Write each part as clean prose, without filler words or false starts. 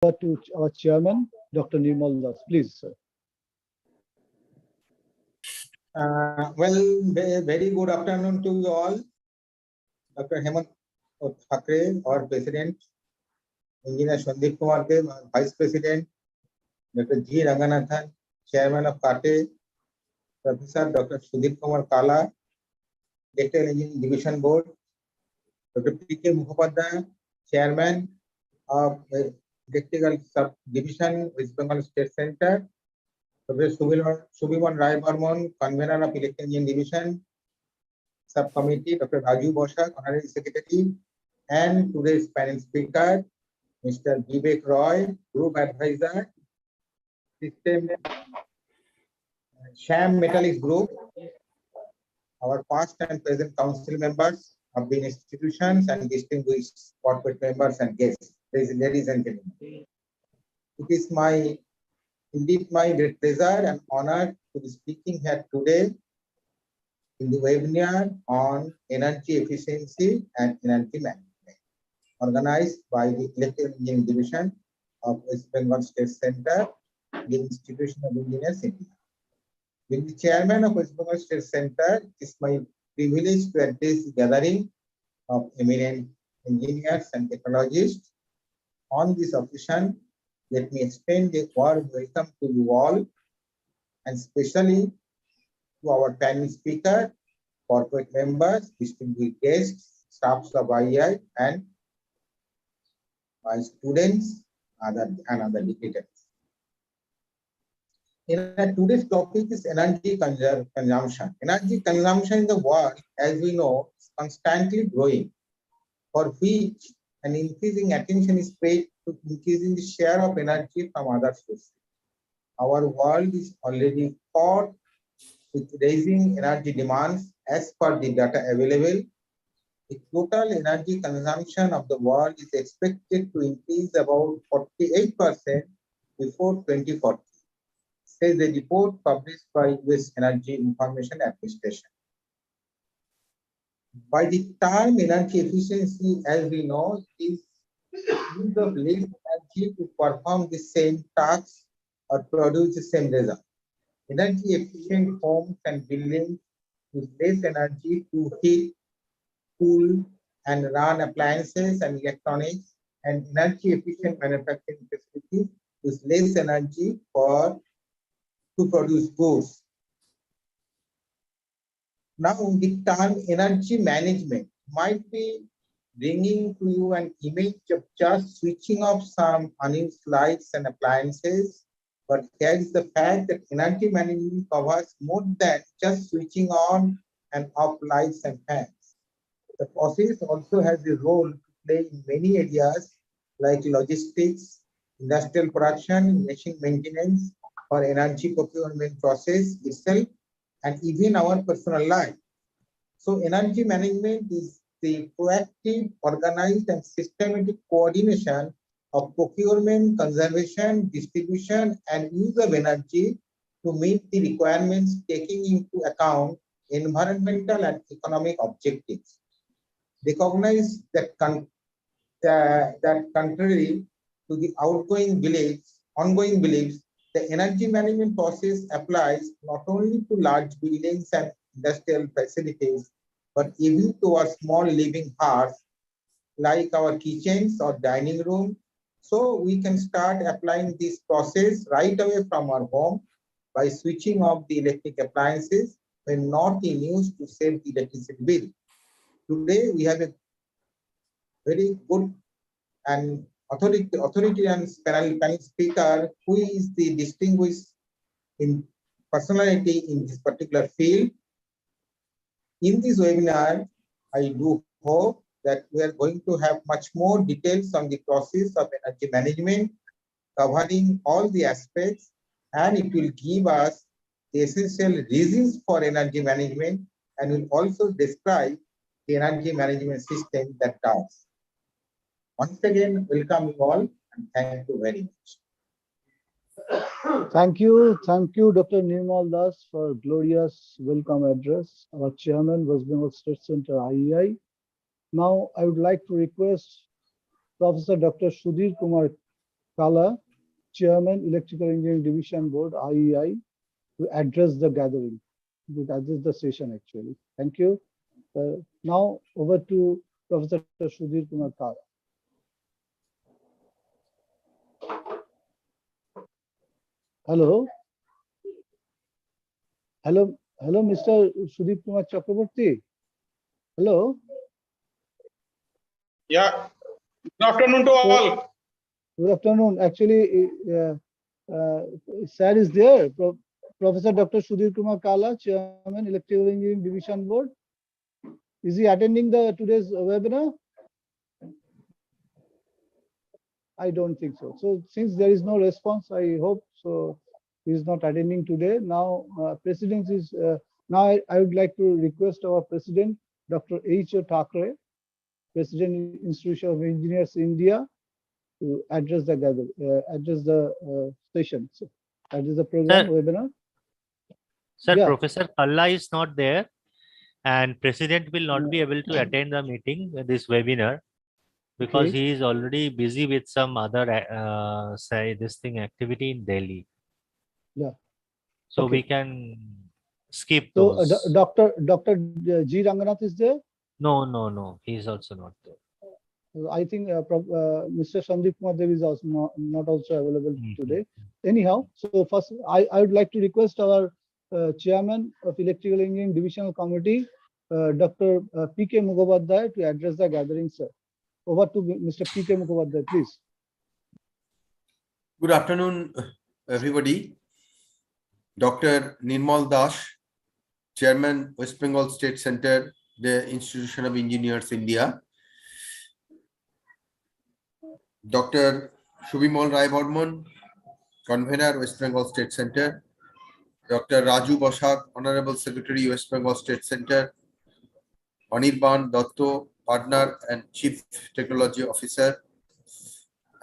to our chairman, Dr. Nirmal Das. Please, sir. Very good afternoon to you all. Dr. Hemant Thakre, our President, Engineer Sandeep Kumar Dev, our Vice President, Dr. G. Ranganathan, Chairman of CATE, Professor Dr. Sudhir Kumar Kala, Electrical Engineering Division Board, Dr. Pdca Mukhopadhyay, Chairman of Electrical Subdivision, West Bengal State Center, Dr. Subiman Rai Barman, Convener of Electrical Engineering Division, Subcommittee, Dr. Raju Bosak, Honorary Secretary, and today's panel speaker, Mr. Vivek Roy, Group Advisor, System Sham Metallics Group, our past and present council members of the institutions and distinguished corporate members and guests, ladies and gentlemen. It is indeed my great pleasure and honor to be speaking here today in the webinar on energy efficiency and energy management, organized by the Electrical Engineering Division of West Bengal State Center, the Institution of Engineers India. Being the chairman of West Bengal State Center, it is my privilege to address the gathering of eminent engineers and technologists. On this occasion, let me extend a warm welcome to you all, and especially to our panel speaker, corporate members, distinguished guests, staffs of IEI, and my students and other dignitaries. Today's topic is energy consumption. Energy consumption in the world, as we know, is constantly growing, for which an increasing attention is paid to increasing the share of energy from other sources. Our world is already caught with raising energy demands. As per the data available, the total energy consumption of the world is expected to increase about 48% before 2040, says a report published by US Energy Information Administration. By the term energy efficiency, as we know, it is use of less energy to perform the same tasks or produce the same result. Energy efficient homes and buildings use less energy to heat, cool, and run appliances and electronics, and energy efficient manufacturing facilities use less energy to produce goods. Now, the term energy management might be bringing to you an image of just switching off some unused lights and appliances, but here is the fact that energy management covers more than just switching on and off lights and fans. The process also has a role to play in many areas like logistics, industrial production, machine maintenance, or energy procurement process itself, and even our personal life. So energy management is the proactive, organized, and systematic coordination of procurement, conservation, distribution, and use of energy to meet the requirements, taking into account environmental and economic objectives. Recognize that contrary to the ongoing beliefs, the energy management process applies not only to large buildings and industrial facilities, but even to our small living hearths, like our kitchens or dining room. So we can start applying this process right away from our home by switching off the electric appliances when not in use to save the electricity bill. Today, we have a very good and authoritarian panel speaker who is the distinguished personality in this particular field. In this webinar, I do hope that we are going to have much more details on the process of energy management, covering all the aspects, and it will give us the essential reasons for energy management, and will also describe the energy management system that does. Once again, welcome you all, and thank you very much. Thank you, Dr. Nirmal Das, for glorious welcome address. Our chairman, West Bengal State Center, IEI. Now, I would like to request Professor Dr. Sudhir Kumar Kala, Chairman, Electrical Engineering Division Board, IEI, to address the gathering, to address the session actually. Thank you. Now over to Professor Sudhir Kumar Kala. Hello. Hello, Mr. Sudhir Kumar Chakraborty. Hello. Yeah. Good afternoon to all. Good afternoon. Actually, sir is there. Professor Dr. Sudhir Kumar Kala, Chairman, Electrical Engineering Division Board. Is he attending today's webinar? I don't think so. So since there is no response, I hope so. He is not attending today. Now, President is now. I would like to request our President, Dr. H.O. Thackeray, President, Institution of Engineers India, to address the session. So, address the program webinar. Sir, Yeah. Professor Kalla is not there, and President will not be able to attend the meeting, this webinar, because Okay. he is already busy with some other activity in Delhi. Yeah. So Okay. we can skip So, those. Dr. G. Ranganath is there. No, he is also not there. I think Mr. Sandeep Kumar Dev is also not also available today. Mm-hmm. Anyhow, so first I would like to request our Chairman of Electrical Engineering Divisional Committee, Dr. P.K. Mukhopadhyay, to address the gathering, sir. Over to Mr. P.K. Mukhopadhyay, please. Good afternoon, everybody. Dr. Nirmal Das, Chairman, West Bengal State Center, the Institution of Engineers, India. Dr. Shubhimal Rai Bormon, Convener, West Bengal State Center. Dr. Raju Bosak, Honorable Secretary, West Bengal State Center. Anirban Dotto, Partner and Chief Technology Officer.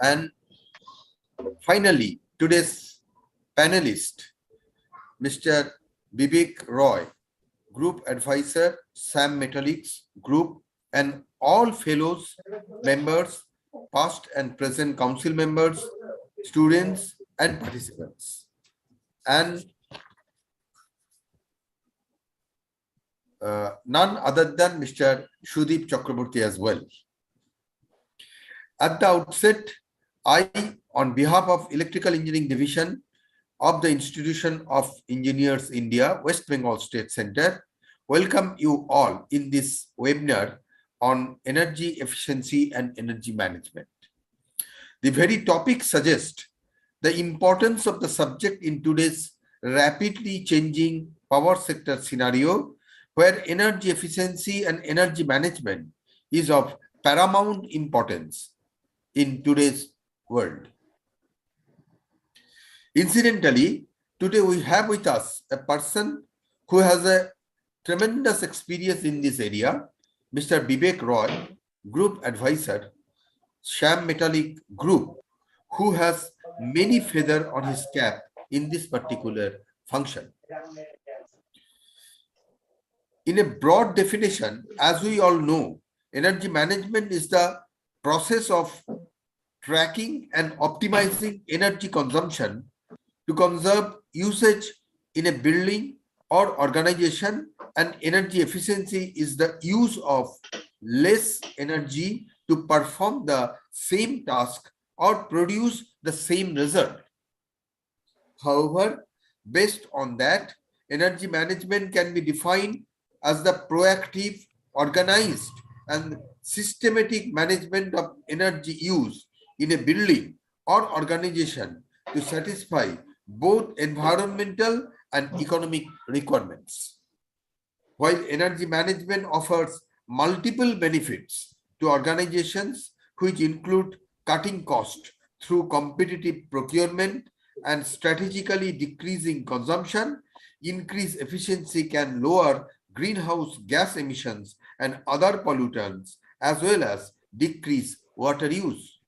And finally, today's panelist, Mr. Vivek Roy, Group Advisor, SAM Metallics Group, and all fellows, members, past and present council members, students, and participants. And none other than Mr. Sudhir Chakraborty as well. At the outset, I, on behalf of Electrical Engineering Division of the Institution of Engineers India, West Bengal State Center, welcome you all in this webinar on energy efficiency and energy management. The very topic suggests the importance of the subject in today's rapidly changing power sector scenario, where energy efficiency and energy management is of paramount importance in today's world. Incidentally, today we have with us a person who has a tremendous experience in this area, Mr. Vivek Roy, Group Advisor, SAM Metallic Group, who has many feathers on his cap in this particular function. In a broad definition, as we all know, energy management is the process of tracking and optimizing energy consumption to conserve usage in a building or organization, and energy efficiency is the use of less energy to perform the same task or produce the same result. However, based on that, energy management can be defined as the proactive, organized, and systematic management of energy use in a building or organization to satisfy both environmental and economic requirements. While energy management offers multiple benefits to organizations, which include cutting costs through competitive procurement and strategically decreasing consumption, increased efficiency can lower greenhouse gas emissions and other pollutants, as well as decrease water use.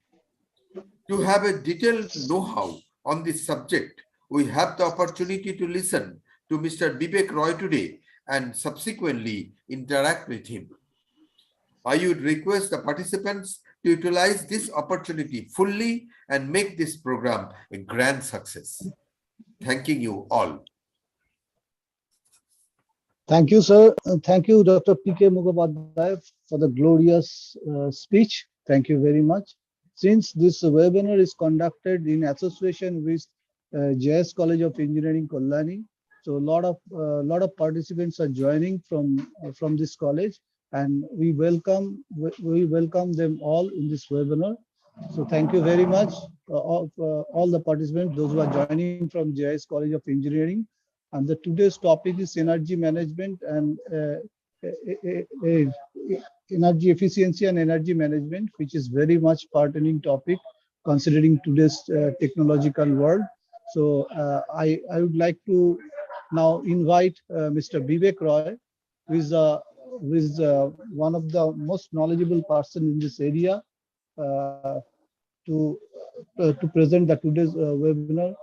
To have a detailed know-how on this subject, we have the opportunity to listen to Mr. Vivek Roy today and subsequently interact with him. I would request the participants to utilize this opportunity fully and make this program a grand success. Thanking you all. Thank you, sir. Thank you, Dr. P.K. Mukhopadhyay, for the glorious speech. Thank you very much. Since this webinar is conducted in association with JS College of Engineering, Kollani, so a lot of participants are joining from this college, and we welcome them all in this webinar. So thank you very much, all the participants, those who are joining from JS College of Engineering. And today's topic is energy management and energy efficiency and energy management, which is very much pertinent topic considering today's technological world. So I would like to now invite Mr. Vivek Roy, who is one of the most knowledgeable person in this area, to present the today's webinar.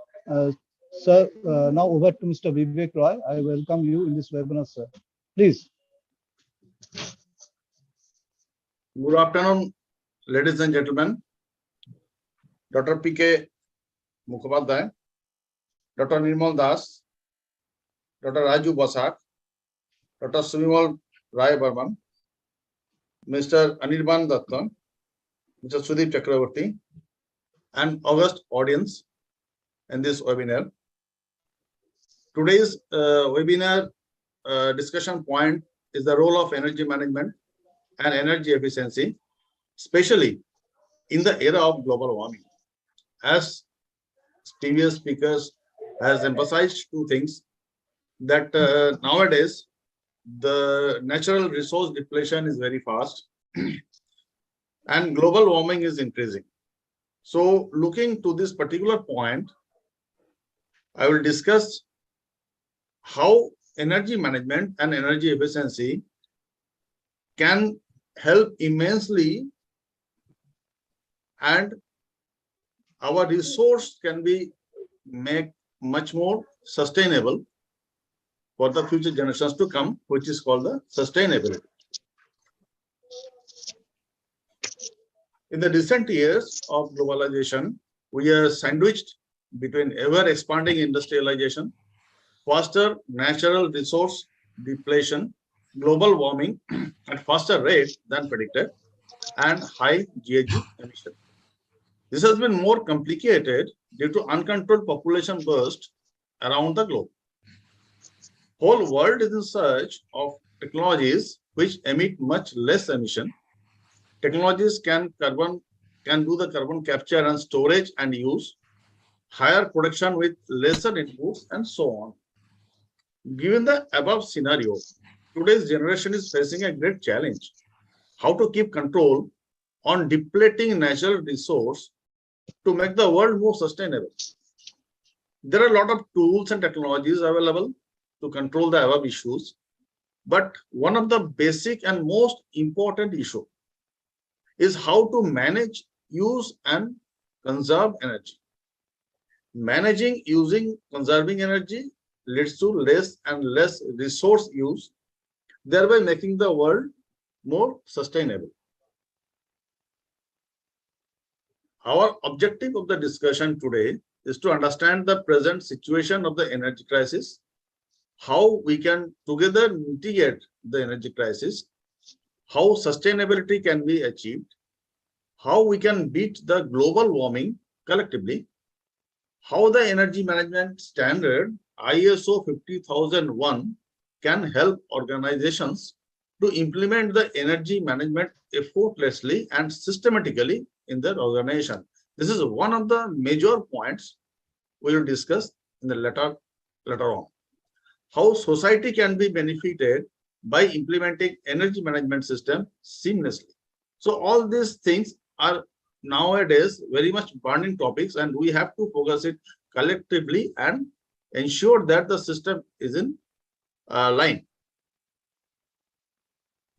Sir, now over to Mr. Vivek Roy. I welcome you in this webinar, sir. Please. Good afternoon, ladies and gentlemen. Dr. P.K. Mukhopadhyay, Dr. Nirmal Das, Dr. Raju Basak, Dr. Suvimal Rai Barman, Mr. Anirban Datta, Mr. Sudeep Chakravarti, and august audience in this webinar. Today's webinar discussion point is the role of energy management and energy efficiency, especially in the era of global warming. As previous speakers has emphasized two things, that nowadays the natural resource depletion is very fast and global warming is increasing. So looking to this particular point, I will discuss how energy management and energy efficiency can help immensely, and our resource can be made much more sustainable for the future generations to come, which is called the sustainability. In the recent years of globalization, we are sandwiched between ever-expanding industrialization, faster natural resource depletion, global warming at faster rate than predicted, and high GHG emission. This has been more complicated due to uncontrolled population burst around the globe. Whole world is in search of technologies which emit much less emission. Technologies can do the carbon capture and storage and use, higher production with lesser inputs, and so on. Given the above scenario, today's generation is facing a great challenge: how to keep control on depleting natural resource to make the world more sustainable. There are a lot of tools and technologies available to control the above issues, but one of the basic and most important issue is how to manage, use, and conserve energy. Managing, using, conserving energy leads to less and less resource use, thereby making the world more sustainable. Our objective of the discussion today is to understand the present situation of the energy crisis, how we can together mitigate the energy crisis, how sustainability can be achieved, how we can beat the global warming collectively, how the energy management standard ISO 50001 can help organizations to implement the energy management effortlessly and systematically in their organization. This is one of the major points we will discuss in the later on. How society can be benefited by implementing energy management system seamlessly. So all these things are nowadays very much burning topics, and we have to focus it collectively and ensure that the system is in line.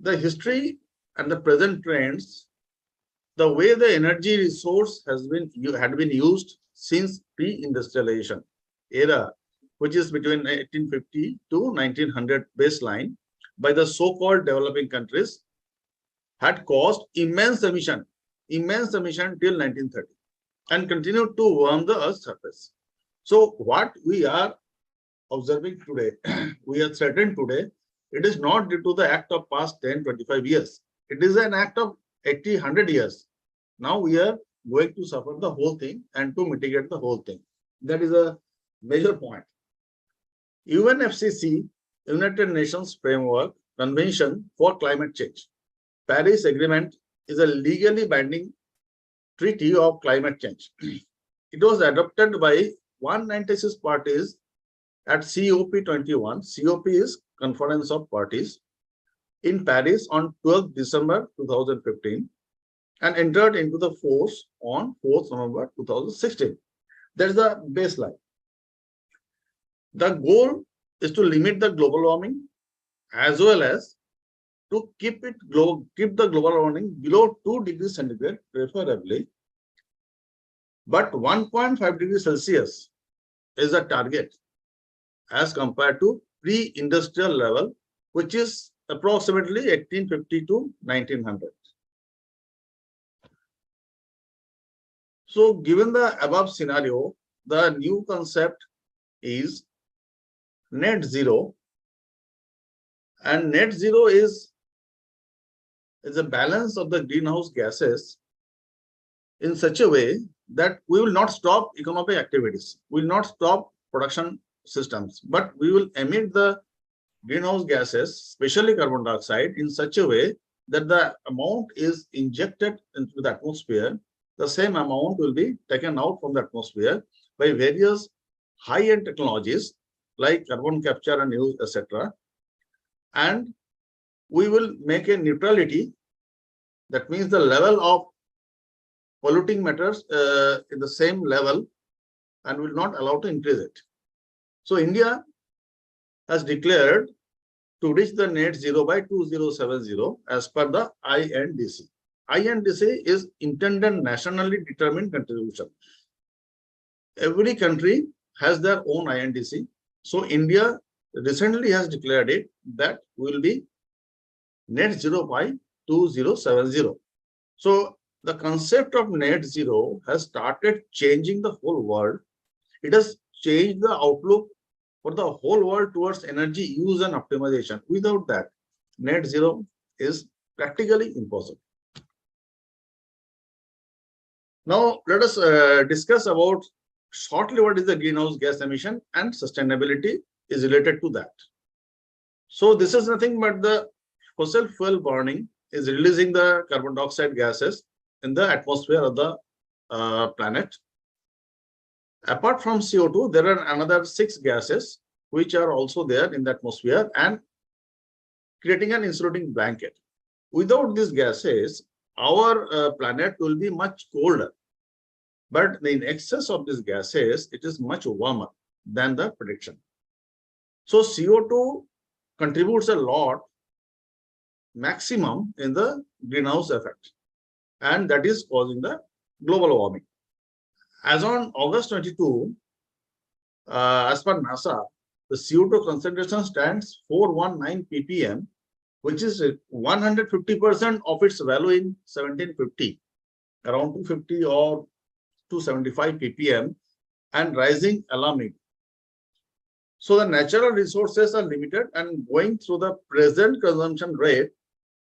The history and the present trends, the way the energy resource had been used since pre-industrialization era, which is between 1850 to 1900 baseline, by the so-called developing countries, had caused immense emission immense emission till 1930 and continued to warm the Earth's surface. So what we are observing today, we are threatened today, it is not due to the act of past 10, 25 years. It is an act of 80, 100 years. Now we are going to suffer the whole thing and to mitigate the whole thing. That is a major point. UNFCCC, United Nations Framework Convention for Climate Change. Paris Agreement is a legally binding treaty of climate change. It was adopted by 196 parties at COP21. COP is Conference of Parties in Paris on 12th December 2015 and entered into the force on 4th November 2016. That is the baseline. The goal is to limit the global warming as well as to keep the global warming below 2 degrees centigrade preferably. But 1.5 degrees Celsius is a target as compared to pre-industrial level, which is approximately 1850 to 1900. So given the above scenario, the new concept is net zero, and net zero is a balance of the greenhouse gases in such a way that we will not stop economic activities, we will not stop production systems, but we will emit the greenhouse gases, especially carbon dioxide, in such a way that the amount is injected into the atmosphere, the same amount will be taken out from the atmosphere by various high-end technologies like carbon capture and use, etc. And we will make a neutrality. That means the level of polluting matters in the same level and will not allow to increase it. So India has declared to reach the net zero by 2070 as per the INDC. INDC is intended nationally determined contribution. Every country has their own INDC. So India recently has declared it that will be net zero by 2070. So the concept of net zero has started changing the whole world. It has changed the outlook for the whole world towards energy use and optimization. Without that, net zero is practically impossible. Now, let us discuss about shortly what is the greenhouse gas emission, and sustainability is related to that. So this is nothing but the fossil fuel burning is releasing the carbon dioxide gases in the atmosphere of the planet. Apart from CO2, there are another 6 gases which are also there in the atmosphere and creating an insulating blanket. Without these gases, our planet will be much colder. But in excess of these gases, it is much warmer than the prediction. So CO2 contributes a lot, maximum in the greenhouse effect, and that is causing the global warming. As on August 22, as per NASA, the CO2 concentration stands 419 ppm, which is 150% of its value in 1750, around 250 or 275 ppm, and rising alarming. So the natural resources are limited, and going through the present consumption rate,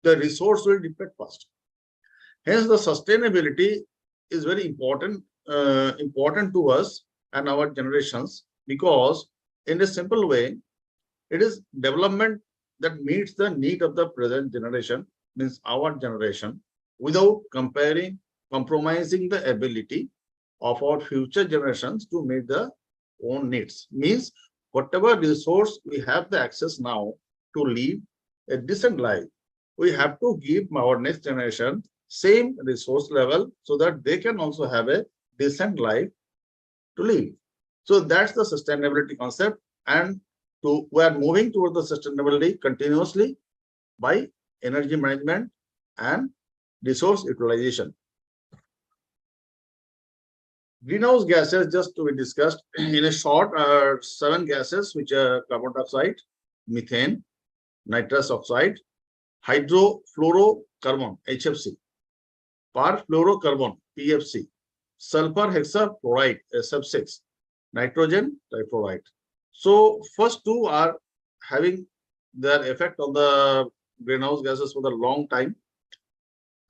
the resource will deplete fast. Hence, the sustainability is very important to us and our generations, because in a simple way, it is development that meets the need of the present generation, means our generation, without compromising the ability of our future generations to meet their own needs. Means whatever resource we have the access now to live a decent life, we have to give our next generation same resource level so that they can also have a decent life to live. So that's the sustainability concept, and we are moving towards the sustainability continuously by energy management and resource utilization. Greenhouse gases, just to be discussed in a short, are 7 gases, which are carbon dioxide, methane, nitrous oxide, hydrofluorocarbon, HFC. perfluorocarbon, PFC, sulfur hexafluoride, SF6, nitrogen trifluoride. So first two are having their effect on the greenhouse gases for the long time.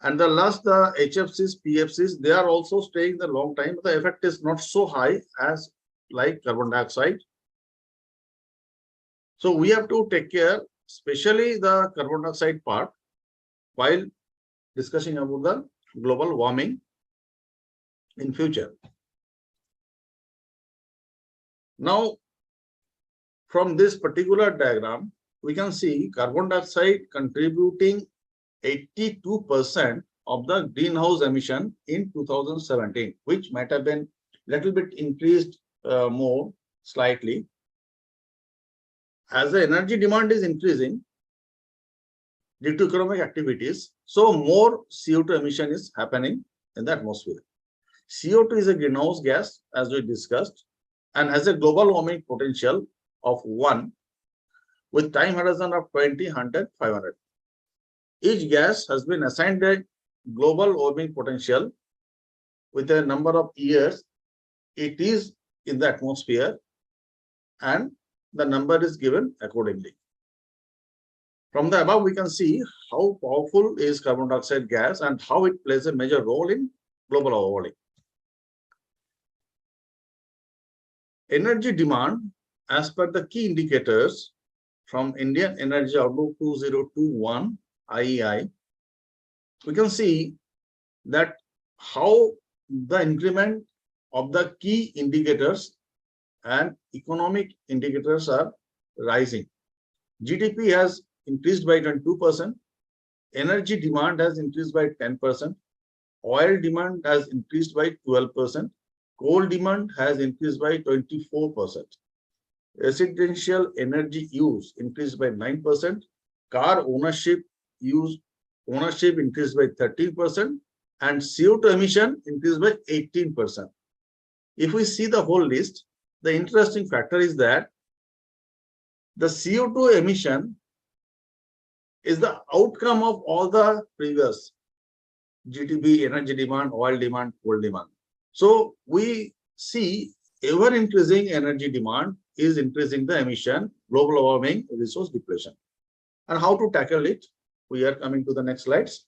And the last, the HFCs, PFCs, they are also staying the long time. The effect is not so high as like carbon dioxide. So we have to take care, especially the carbon dioxide part, while discussing about the global warming in future. Now, from this particular diagram, we can see carbon dioxide contributing 82% of the greenhouse emission in 2017, which might have been a little bit increased more slightly. As the energy demand is increasing due to economic activities, so more CO2 emission is happening in the atmosphere. CO2 is a greenhouse gas, as we discussed, and has a global warming potential of 1 with time horizon of 20, 100, 500. Each gas has been assigned a global warming potential with a number of years it is in the atmosphere, and the number is given accordingly. From the above, we can see how powerful is carbon dioxide gas and how it plays a major role in global warming. Energy demand, as per the key indicators from Indian Energy Outlook 2021 IEI, we can see that how the increment of the key indicators and economic indicators are rising. GDP has increased by 22%, energy demand has increased by 10%, oil demand has increased by 12%, coal demand has increased by 24%, residential energy use increased by 9%, car ownership increased by 13%, and CO2 emission increased by 18%. If we see the whole list, the interesting factor is that the CO2 emission is the outcome of all the previous GDP, energy demand, oil demand, coal demand. So we see ever increasing energy demand is increasing the emission, global warming, resource depletion. And how to tackle it? We are coming to the next slides.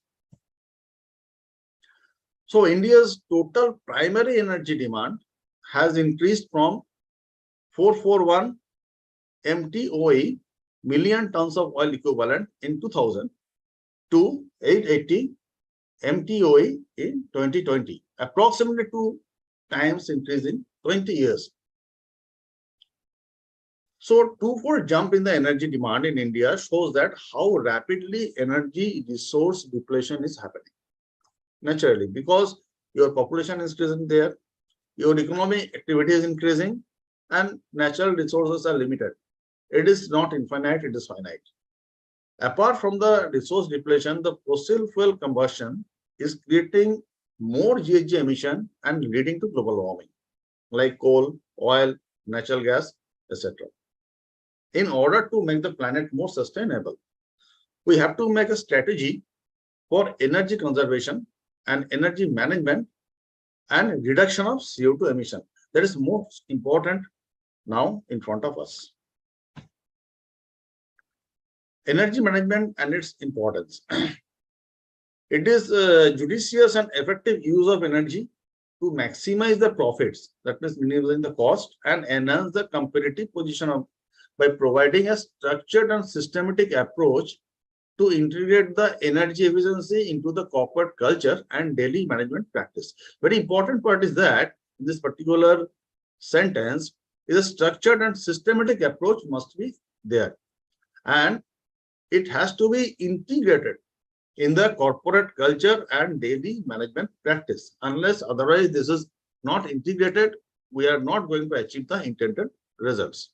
So India's total primary energy demand has increased from 441 MTOE, million tons of oil equivalent in 2000, to 880 MTOE in 2020, approximately 2 times increase in 20 years. So, twofold jump in the energy demand in India shows that how rapidly energy resource depletion is happening. Naturally, because your population is increasing there, your economic activity is increasing, and natural resources are limited. It is not infinite, it is finite. Apart from the resource depletion, the fossil fuel combustion is creating more GHG emission and leading to global warming, like coal, oil, natural gas, etc. In order to make the planet more sustainable, we have to make a strategy for energy conservation and energy management and reduction of CO2 emission. That is most important now in front of us. Energy management and its importance. It is judicious and effective use of energy to maximize the profits, that means minimizing the cost, and enhance the competitive position of, by providing a structured and systematic approach to integrate the energy efficiency into the corporate culture and daily management practice. Very important part is that in this particular sentence is a structured and systematic approach must be there, and it has to be integrated in the corporate culture and daily management practice. Unless otherwise this is not integrated, we are not going to achieve the intended results.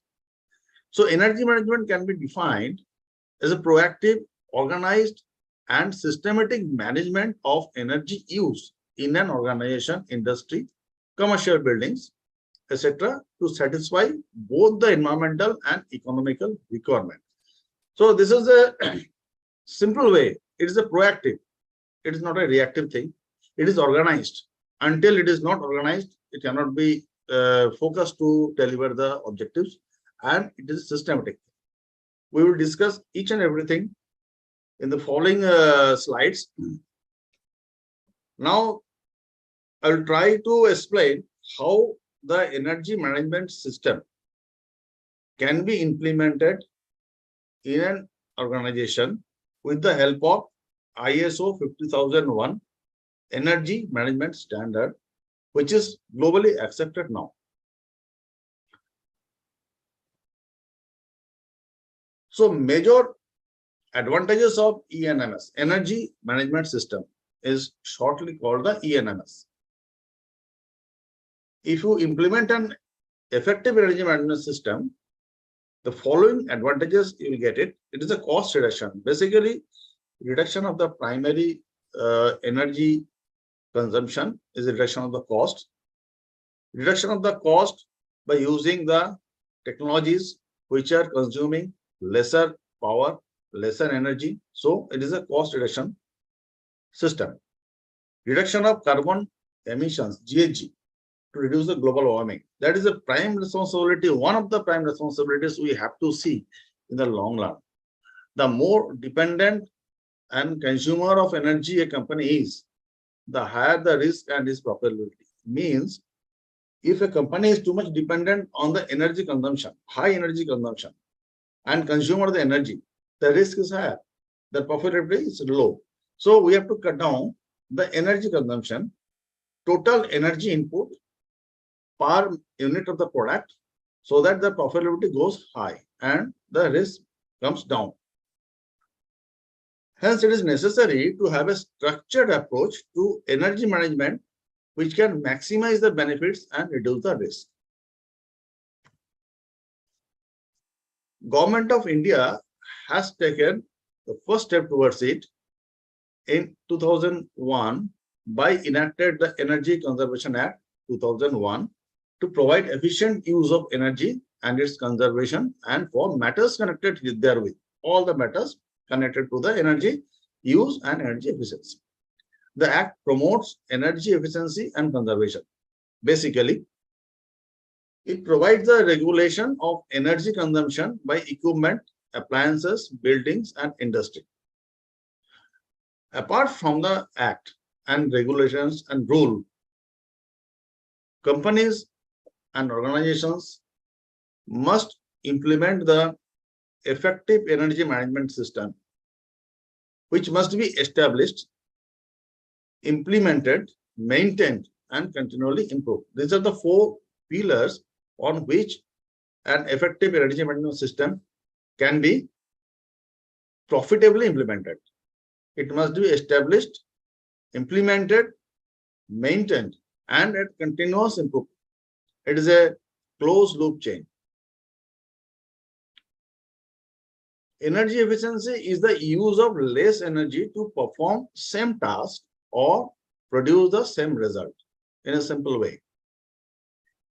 So energy management can be defined as a proactive, organized, and systematic management of energy use in an organization, industry, commercial buildings, etc., to satisfy both the environmental and economical requirement. So this is a simple way. It is a proactive. It is not a reactive thing. it is organized. Until it is not organized, it cannot be focused to deliver the objectives, and it is systematic. We will discuss each and everything in the following slides. Now, I will try to explain how the energy management system can be implemented in an organization with the help of ISO 50001 Energy Management Standard, which is globally accepted now. So, major advantages of ENMS, Energy Management System, is shortly called the ENMS. If you implement an effective energy management system, the following advantages you will get it. It is a cost reduction. Basically, reduction of the primary energy consumption is a reduction of the cost. Reduction of the cost by using the technologies which are consuming lesser power, lesser energy. So it is a cost reduction system. Reduction of carbon emissions, GHG, to reduce the global warming. That is a prime responsibility, one of the prime responsibilities we have to see in the long run. The more dependent and consumer of energy a company is, the higher the risk and its profitability. Means, if a company is too much dependent on the energy consumption, high energy consumption, and consumer the energy, the risk is higher, the profitability is low. So we have to cut down the energy consumption, total energy input per unit of the product, so that the profitability goes high and the risk comes down. Hence, it is necessary to have a structured approach to energy management which can maximize the benefits and reduce the risk. Government of India has taken the first step towards it in 2001 by enacted the Energy Conservation Act 2001 to provide efficient use of energy and its conservation, and for matters connected therewith, all the matters connected to the energy use and energy efficiency. The Act promotes energy efficiency and conservation. Basically, it provides the regulation of energy consumption by equipment, appliances, buildings, and industry. Apart from the Act and regulations and rule, companies and organizations must implement the effective energy management system, which must be established, implemented, maintained, and continually improved. These are the four pillars on which an effective energy management system can be profitably implemented. It must be established, implemented, maintained, and at continuous improvement. It is a closed loop chain. Energy efficiency is the use of less energy to perform same task or produce the same result in a simple way.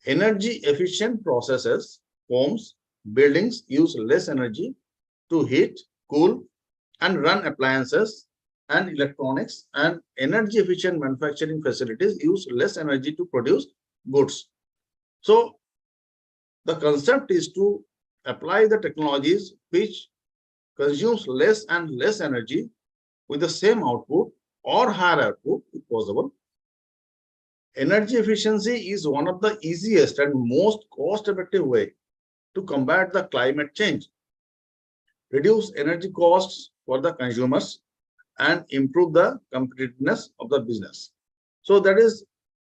Energy efficient processes, homes, buildings use less energy to heat, cool, and run appliances and electronics, and energy efficient manufacturing facilities use less energy to produce goods. So the concept is to apply the technologies which consumes less and less energy with the same output or higher output if possible. Energy efficiency is one of the easiest and most cost-effective way to combat the climate change, reduce energy costs for the consumers, and improve the competitiveness of the business. So that is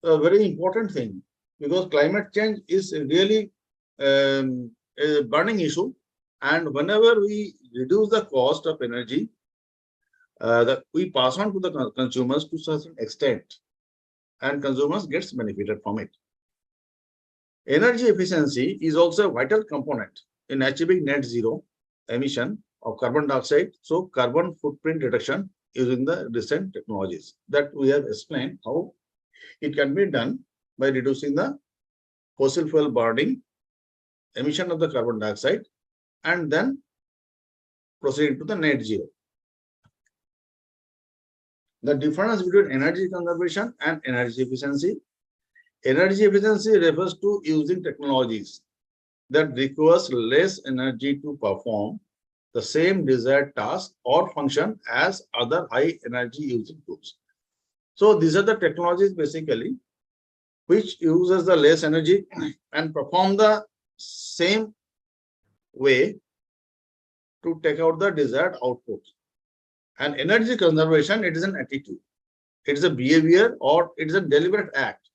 a very important thing, because climate change is really a burning issue, and whenever we reduce the cost of energy, that we pass on to the consumers to a certain extent, and consumers gets benefited from it. Energy efficiency is also a vital component in achieving net zero emission of carbon dioxide, so carbon footprint reduction using the recent technologies that we have explained how it can be done by reducing the fossil fuel burning, emission of the carbon dioxide, and then proceeding to the net zero. The difference between energy conservation and energy efficiency. Energy efficiency refers to using technologies that requires less energy to perform the same desired task or function as other high energy using tools. So these are the technologies basically which uses the less energy and perform the same way to take out the desired output. And energy conservation, it is an attitude. It is a behavior or it is a deliberate act.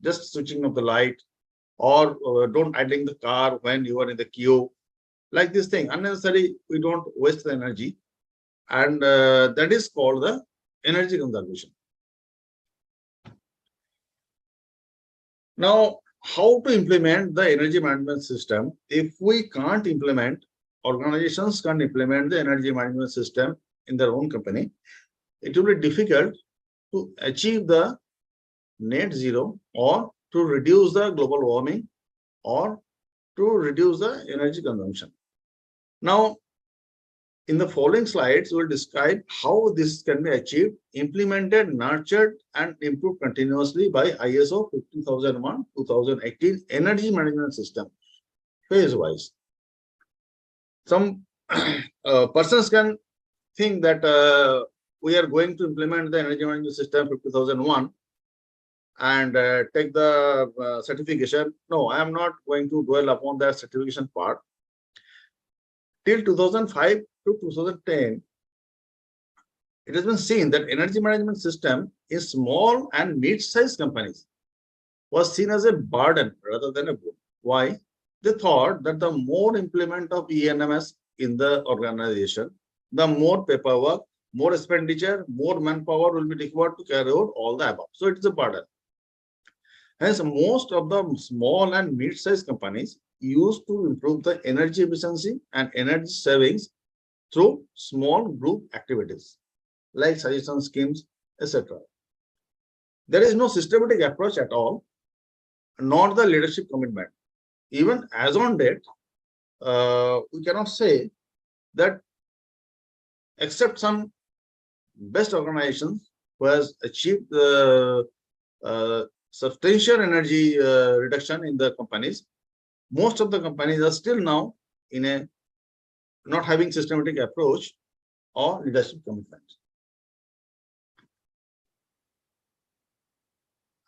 Just switching off the light or don't idling the car when you are in the queue. Like this thing, unnecessary, we don't waste the energy. And that is called the energy conservation. Now, how to implement the energy management system? If we can't implement, organizations can't implement the energy management system in their own company, it will be difficult to achieve the net zero or to reduce the global warming or to reduce the energy consumption. Now, in the following slides, we'll describe how this can be achieved, implemented, nurtured, and improved continuously by ISO 50001-2018 Energy Management System, phase-wise. Some persons can think that we are going to implement the Energy Management System 50001 and take the certification. No, I am not going to dwell upon that certification part. Till 2005 to 2010, it has been seen that energy management system in small and mid-sized companies was seen as a burden rather than a boon. Why? They thought that the more implement of ENMS in the organization, the more paperwork, more expenditure, more manpower will be required to carry out all the above. So it is a burden. Hence, most of the small and mid-sized companies used to improve the energy efficiency and energy savings through small group activities like suggestion schemes, etc. There is no systematic approach at all, nor the leadership commitment. Even as on date, we cannot say that except some best organizations who has achieved the substantial energy reduction in the companies, most of the companies are still now in a not having systematic approach or leadership commitment.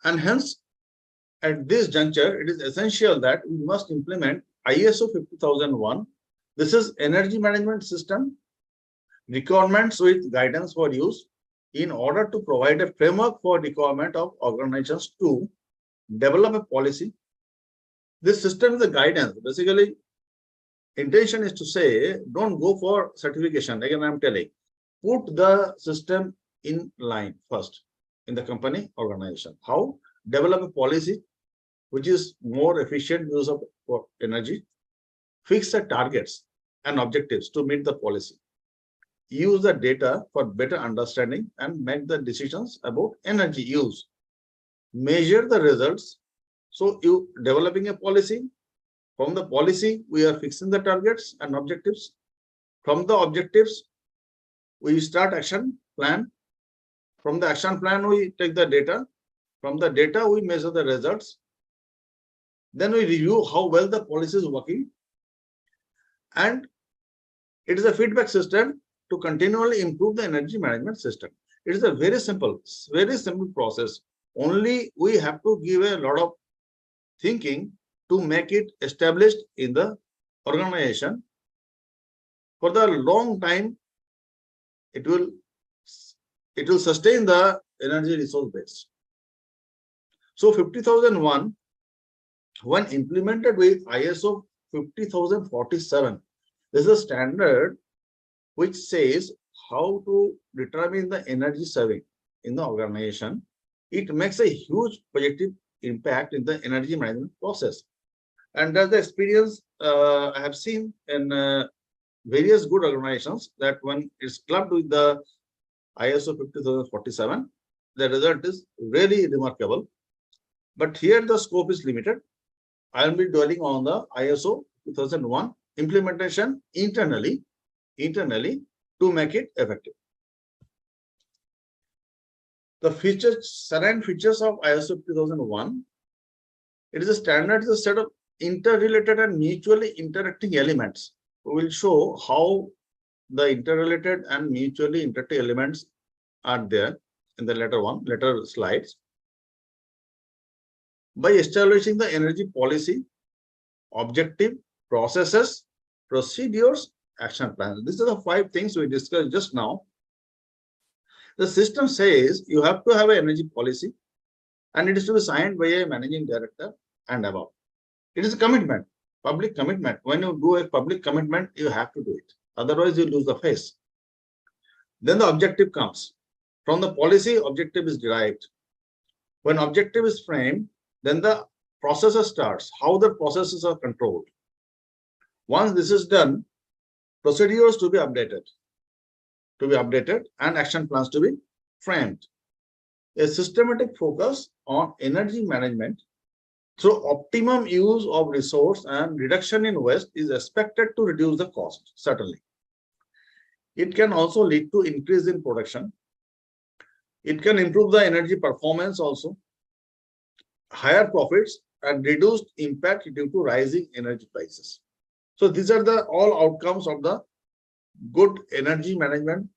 And hence, at this juncture, it is essential that we must implement ISO 50001. This is energy management system requirements with guidance for use in order to provide a framework for requirement of organizations to develop a policy. This system is a guidance. Basically, intention is to say, don't go for certification. Again, I'm telling, put the system in line first in the company organization. How? Develop a policy which is more efficient use of energy. Fix the targets and objectives to meet the policy. Use the data for better understanding and make the decisions about energy use. Measure the results. So you developing a policy. From the policy, we are fixing the targets and objectives. From the objectives, we start action plan. From the action plan, we take the data. From the data, we measure the results. Then we review how well the policy is working. And it is a feedback system to continually improve the energy management system. It is a very simple process. Only we have to give a lot of thinking to make it established in the organization. For the long time, it will sustain the energy resource base. So 50001, when implemented with ISO 50047, this is a standard which says how to determine the energy saving in the organization. It makes a huge positive impact in the energy management process. And that's the experience I have seen in various good organizations, that when it's clubbed with the ISO 50047, the result is really remarkable. But here the scope is limited. I will be dwelling on the ISO 2001 implementation internally to make it effective. The certain features of ISO 50001. It is a standard, is a set of interrelated and mutually interacting elements. We will show how the interrelated and mutually interacting elements are there in the later slides. By establishing the energy policy, objective, processes, procedures, action plans. These are the 5 things we discussed just now. The system says you have to have an energy policy and it is to be signed by a managing director and above. It is a commitment, public commitment. When you do a public commitment, you have to do it. Otherwise, you lose the face. Then the objective comes. From the policy, objective is derived. When objective is framed, then the process starts, how the processes are controlled. Once this is done, procedures to be updated and action plans to be framed. A systematic focus on energy management through optimum use of resource and reduction in waste is expected to reduce the cost, certainly. It can also lead to increase in production. It can improve the energy performance also, higher profits and reduced impact due to rising energy prices. So these are the all outcomes of the good energy management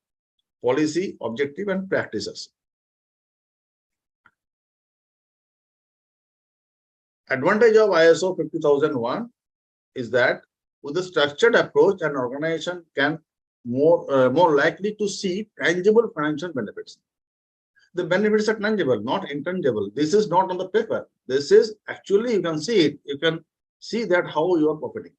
policy, objective and practices. Advantage of ISO 50001 is that with a structured approach, an organization can more likely to see tangible financial benefits. The benefits are tangible, not intangible. This is not on the paper. This is actually, you can see it. You can see that how you are profiting.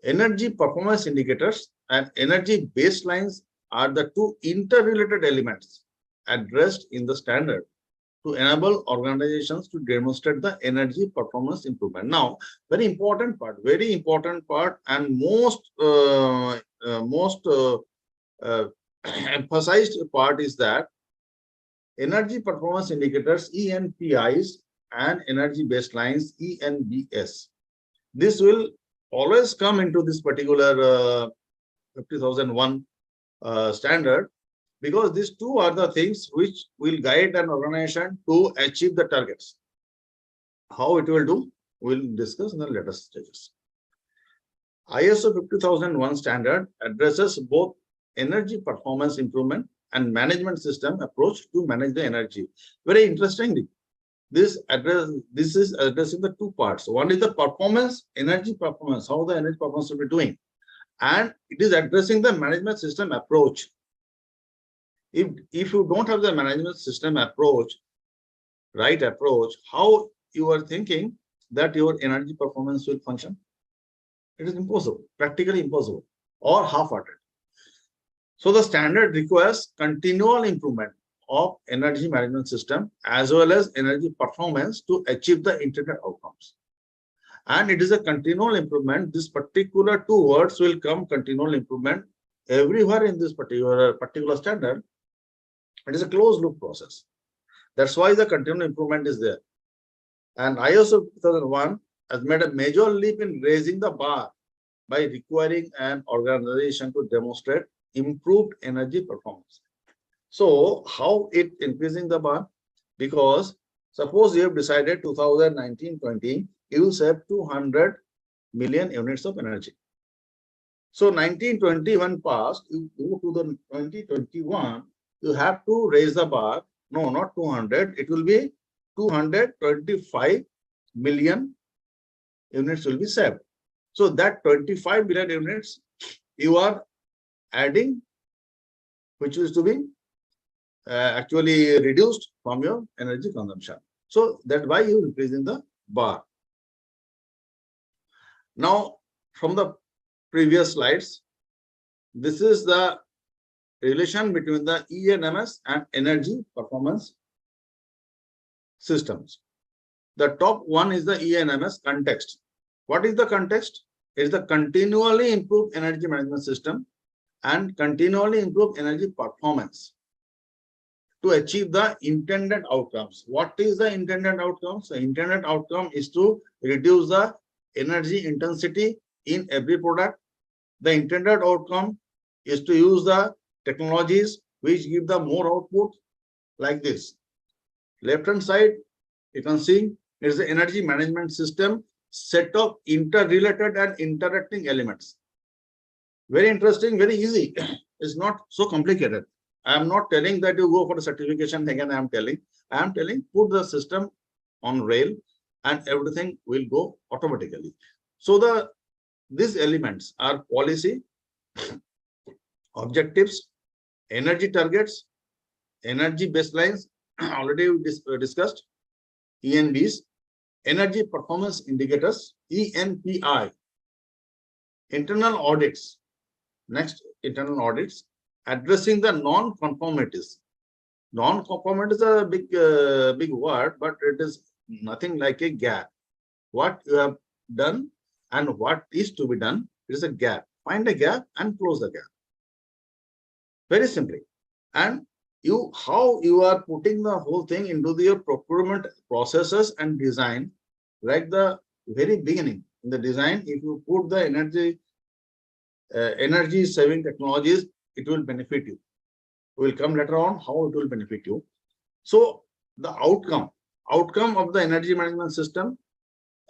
Energy performance indicators and energy baselines are the 2 interrelated elements addressed in the standard to enable organizations to demonstrate the energy performance improvement. Now, very important part and most emphasized part is that energy performance indicators, ENPIs, and energy baselines, ENBS. This will always come into this particular 50001 standard, because these 2 are the things which will guide an organization to achieve the targets. How it will do, we'll discuss in the later stages. ISO 50001 standard addresses both energy performance improvement and management system approach to manage the energy. Very interestingly, this is addressing the 2 parts. One is the performance, energy performance, how the energy performance will be doing, and it is addressing the management system approach. If you don't have the management system approach, right approach, how you are thinking that your energy performance will function? It is impossible, practically impossible, or half-hearted. So the standard requires continual improvement of energy management system as well as energy performance to achieve the intended outcomes. And it is a continual improvement. This particular 2 words will come, continual improvement, everywhere in this particular standard. It is a closed loop process. That's why the continual improvement is there. And ISO 2001 has made a major leap in raising the bar by requiring an organization to demonstrate improved energy performance. So how it increasing the bar? Because suppose you have decided 2019-20, you will save 200 million units of energy. So 1921 passed, you go to the 2021, you have to raise the bar. No, not 200. It will be 225 million units will be saved. So that 25 million units you are adding, which is to be actually reduced from your energy consumption. So that's why you are increasing the bar. Now, from the previous slides, this is the relation between the ENMS and energy performance systems. The top one is the ENMS context. What is the context? It is the continually improved energy management system and continually improved energy performance to achieve the intended outcomes. What is the intended outcomes? The intended outcome is to reduce the energy intensity in every product. The intended outcome is to use the technologies which give the more output like this. Left-hand side, you can see is the energy management system set of interrelated and interacting elements. Very interesting, very easy. It's not so complicated. I am not telling that you go for the certification. Again, I am telling put the system on rail and everything will go automatically. So these elements are policy, objectives, energy targets, energy baselines, already we discussed, ENBs, energy performance indicators, ENPI, internal audits, next internal audits, addressing the non-conformities. Non-conformity is a big word, but it is nothing like a gap. What you have done and what is to be done is a gap. Find a gap and close the gap. Very simply. And how you are putting the whole thing into the procurement processes and design, like the very beginning in the design, if you put the energy saving technologies, it will benefit you. We will come later on how it will benefit you. So the outcome of the energy management system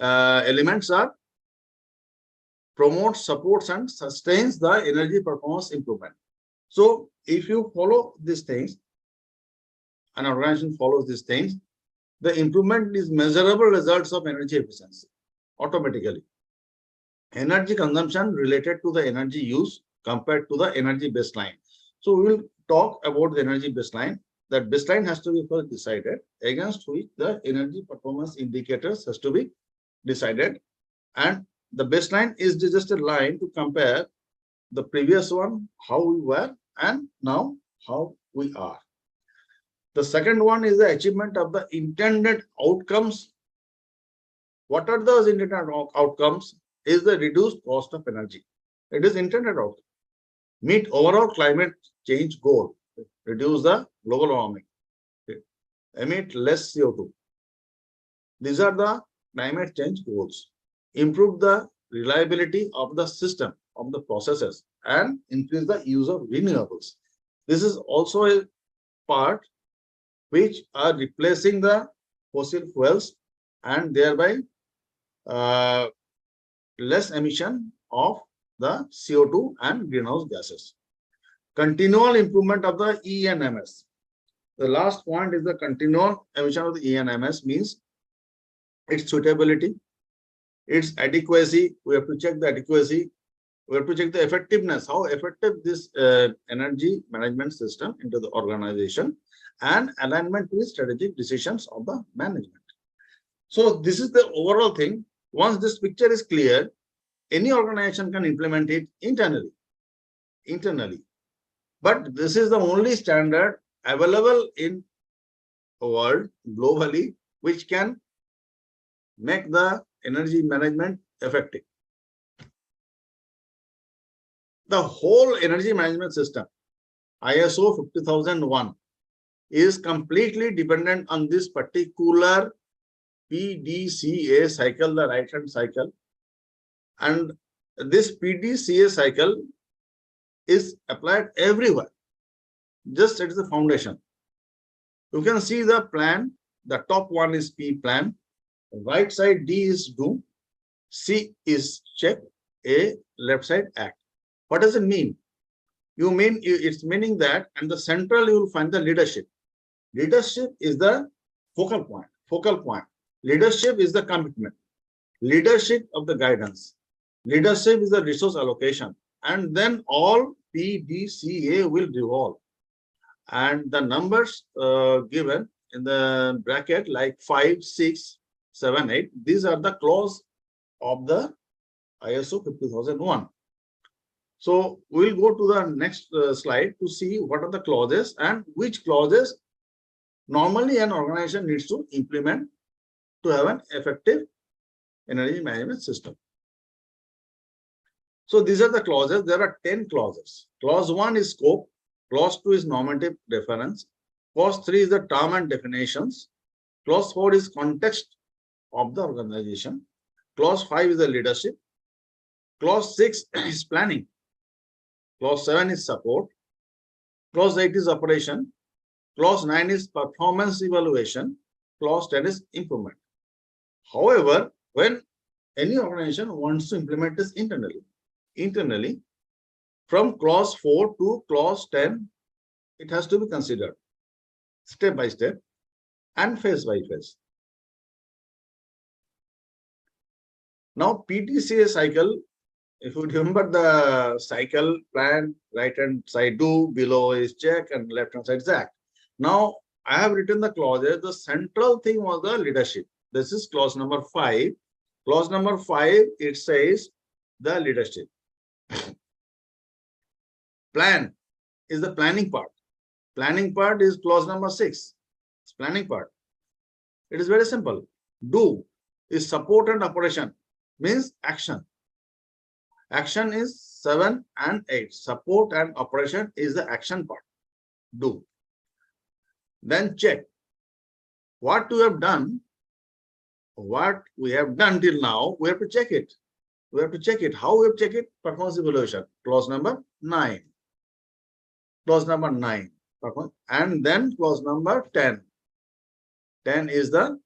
elements are promotes, supports, and sustains the energy performance improvement. So if you follow these things, an organization follows these things, the improvement is measurable results of energy efficiency automatically. Energy consumption related to the energy use compared to the energy baseline. So we will talk about the energy baseline. That baseline has to be first decided, against which the energy performance indicators has to be decided. And the baseline is just a line to compare the previous one, how we were, and now how we are. The second one is the achievement of the intended outcomes. What are those intended outcomes? Is the reduced cost of energy. It is intended outcome. Meet overall climate change goal. Reduce the global warming. Emit less CO2. These are the climate change goals. Improve the reliability of the system, of the processes, and increase the use of renewables. This is also a part which are replacing the fossil fuels and thereby less emission of the CO2 and greenhouse gases. Continual improvement of the ENMS. The last point is the continual emission of the ENMS means its suitability, its adequacy. We have to check the adequacy. We have to check the effectiveness, how effective this energy management system into the organization, and alignment with strategic decisions of the management. So this is the overall thing. Once this picture is clear, any organization can implement it internally. But this is the only standard available in the world globally, which can make the energy management effective. The whole energy management system, ISO 50001, is completely dependent on this particular Pdca cycle, the right-hand cycle. And this Pdca cycle is applied everywhere. Just it is the foundation. You can see the plan. The top one is P plan. Right side D is do. C is check. A left side act. What does it mean? It's meaning that, and the central you will find the leadership. Leadership is the focal point. Leadership is the commitment. Leadership of the guidance. Leadership is the resource allocation. And then all Pdca will revolve. And the numbers given in the bracket like 5, 6, 7, 8, these are the clause of the ISO 50001. So we'll go to the next slide to see what are the clauses and which clauses normally an organization needs to implement to have an effective energy management system. So these are the clauses. There are 10 clauses. Clause 1 is scope. Clause 2 is normative reference. Clause 3 is the term and definitions. Clause 4 is context of the organization. Clause 5 is the leadership. Clause 6 is planning. Clause 7 is support. Clause 8 is operation. Clause 9 is performance evaluation. Clause 10 is improvement. However, when any organization wants to implement this internally, from clause 4 to clause 10, it has to be considered step by step and phase by phase. Now, Pdca cycle, if you remember the cycle plan, right hand side do, below is check, and left hand side is act. Now, I have written the clauses. The central thing was the leadership. This is clause number 5. Clause number 5, it says the leadership. Plan is the planning part. Planning part is clause number 6. It's planning part. It is very simple. Do is support and operation, means action. Action is 7 and 8. Support and operation is the action part. Do. Then check. What we have done till now, we have to check it. We have to check it. How we have to check it? Performance evaluation. Clause number 9. Clause number 9. And then clause number 10. 10 is the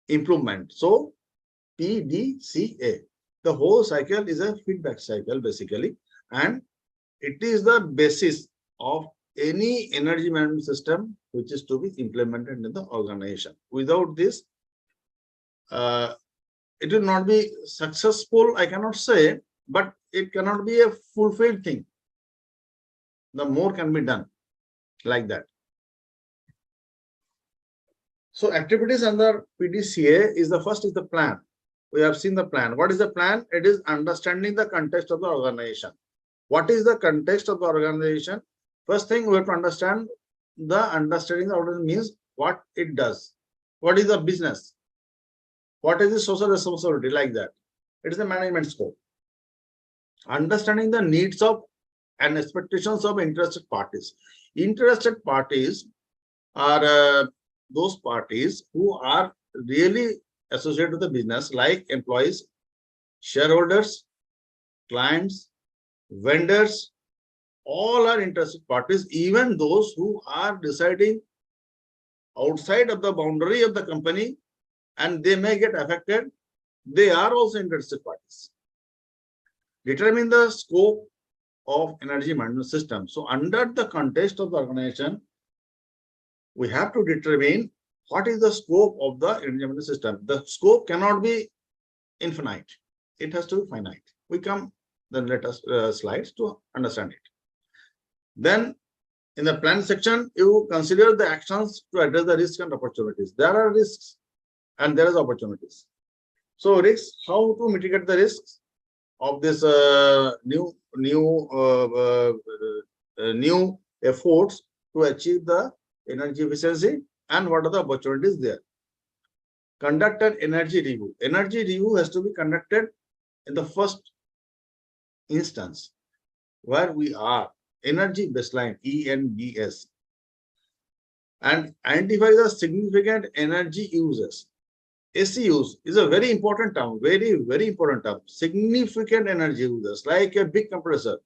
improvement. So Pdca. The whole cycle is a feedback cycle basically, and it is the basis of any energy management system which is to be implemented in the organization. Without this, it will not be successful, I cannot say, but it cannot be a fulfilled thing. The more can be done like that. So activities under Pdca is the first is the plan. We have seen the plan. What is the plan? It is understanding the context of the organization. What is the context of the organization? First thing we have to understand the understanding the organization means what it does. What is the business? What is the social responsibility, like that? It is the management scope. Understanding the needs of and expectations of interested parties. Interested parties are those parties who are really associated with the business, like employees, shareholders, clients, vendors. All are interested parties, even those who are deciding outside of the boundary of the company and they may get affected. They are also interested parties. Determine the scope of energy management system. So under the context of the organization, we have to determine what is the scope of the energy management system. The scope cannot be infinite. It has to be finite. We come then let us slides to understand it. Then in the plan section, you consider the actions to address the risks and opportunities. There are risks and there is opportunities. So risks, how to mitigate the risks of this new efforts to achieve the energy efficiency, and what are the opportunities there. Conduct an energy review. Energy review has to be conducted in the first instance where we are, energy baseline, ENBS, and identify the significant energy uses. SEUs is a very important term, very, very important term. Significant energy users, like a big compressor,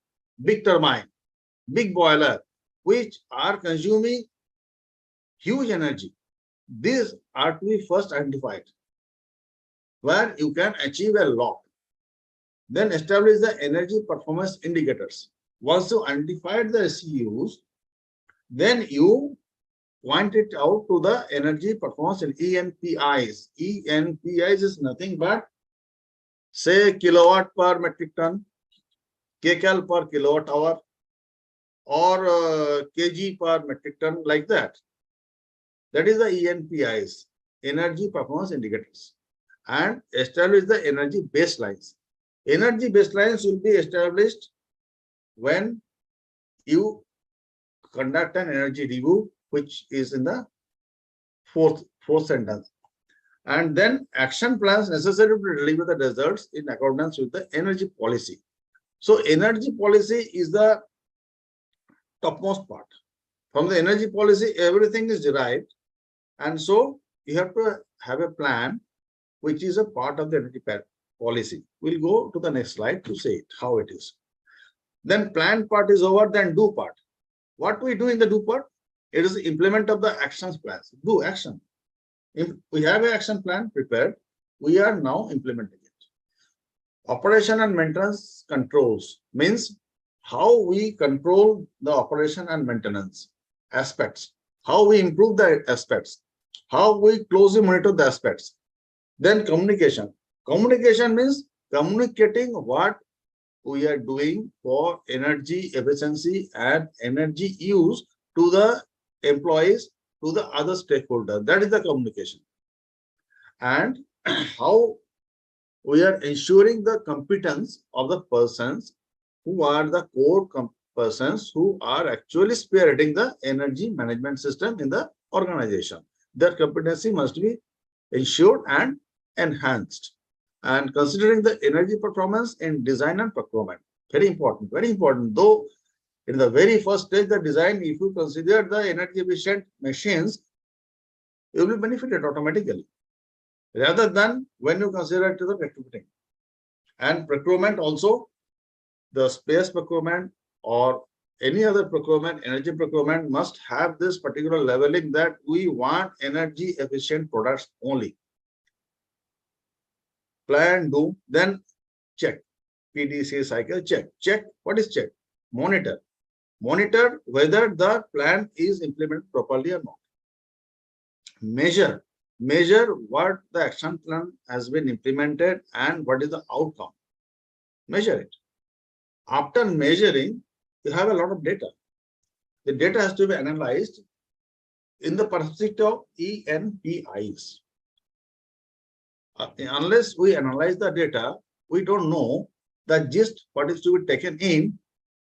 big turbine, big boiler, which are consuming huge energy. These are to be first identified, where you can achieve a lot. Then establish the energy performance indicators. Once you identified the SEUs, then you point it out to the energy performance in ENPIs. ENPIs is nothing but, say, kilowatt per metric ton, kcal per kilowatt hour, or kg per metric ton, like that. That is the ENPIs, energy performance indicators. And establish the energy baselines. Energy baselines will be established when you conduct an energy review, which is in the fourth sentence. And then action plans necessary to deliver the results in accordance with the energy policy. So energy policy is the topmost part. From the energy policy, everything is derived. And so you have to have a plan, which is a part of the energy policy. We'll go to the next slide to say it, how it is. Then plan part is over, then do part. What we do in the do part? It is implement of the action plans. Do action. If we have an action plan prepared, we are now implementing it. Operation and maintenance controls means how we control the operation and maintenance aspects, how we improve the aspects, how we closely monitor the aspects. Then communication. Communication means communicating what we are doing for energy efficiency and energy use to the employees, to the other stakeholders. That is the communication. And how we are ensuring the competence of the persons who are the core persons who are actually spearheading the energy management system in the organization. Their competency must be ensured and enhanced. And considering the energy performance in design and procurement, very important, very important. Though in the very first stage, the design, if you consider the energy efficient machines, you will be benefited automatically, rather than when you consider it to the retrofitting. And procurement also, the space procurement or any other procurement, energy procurement must have this particular leveling that we want energy efficient products only. Plan, do, then check. Pdca cycle, check. Check, what is check? Monitor. Monitor whether the plan is implemented properly or not. Measure. Measure what the action plan has been implemented and what is the outcome. Measure it. After measuring, you have a lot of data. The data has to be analyzed in the perspective of ENPIs. Unless we analyze the data, we don't know the gist what is to be taken in,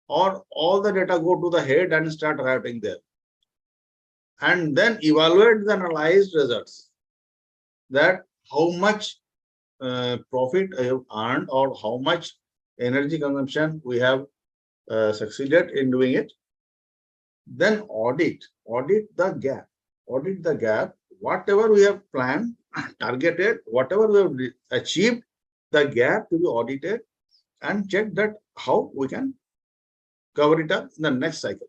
or all the data go to the head and start writing there. And then evaluate the analyzed results, that how much profit I have earned or how much energy consumption we have succeeded in doing it. Then audit the gap. Audit the gap. Whatever we have planned, targeted, whatever we have achieved, the gap to be audited and check that how we can cover it up in the next cycle.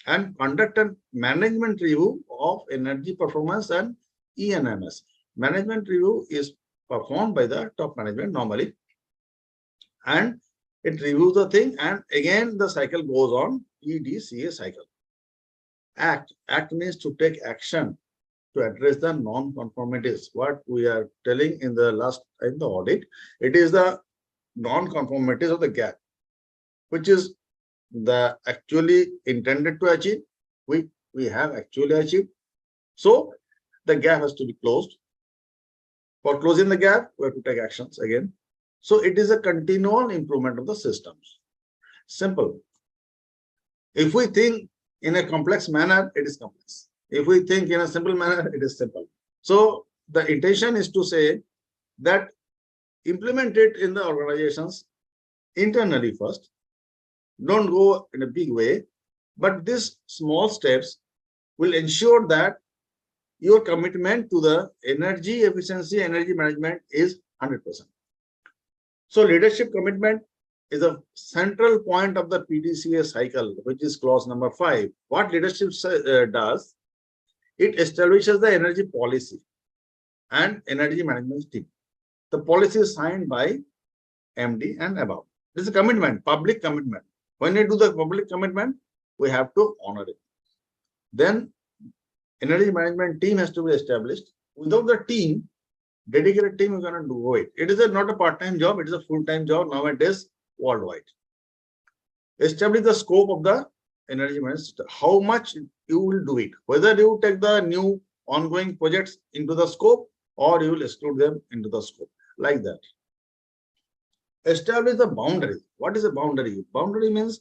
And conduct a management review of energy performance and ENMS. Management review is performed by the top management normally, and it reviews the thing, and again the cycle goes on, Pdca cycle. Act means to take action to address the non-conformities. What we are telling in the audit, it is the non-conformities of the gap, which is the actually intended to achieve, we have actually achieved. So the gap has to be closed. For closing the gap, we have to take actions again. So it is a continual improvement of the systems. Simple. If we think in a complex manner, it is complex. If we think in a simple manner, it is simple. So the intention is to say that implement it in the organizations internally first. Don't go in a big way, but these small steps will ensure that your commitment to the energy efficiency, energy management is 100%. So leadership commitment is a central point of the Pdca cycle, which is clause number 5. What leadership does, it establishes the energy policy and energy management team. The policy is signed by MD and above. This is a commitment, public commitment. When you do the public commitment, we have to honor it. Then energy management team has to be established. Without the team, dedicated team, is going to do it. It is not a part-time job, it is a full-time job nowadays worldwide. Establish the scope of the energy management system. How much you will do it, whether you take the new ongoing projects into the scope or you will exclude them into the scope, like that. Establish the boundary. What is a boundary? Boundary means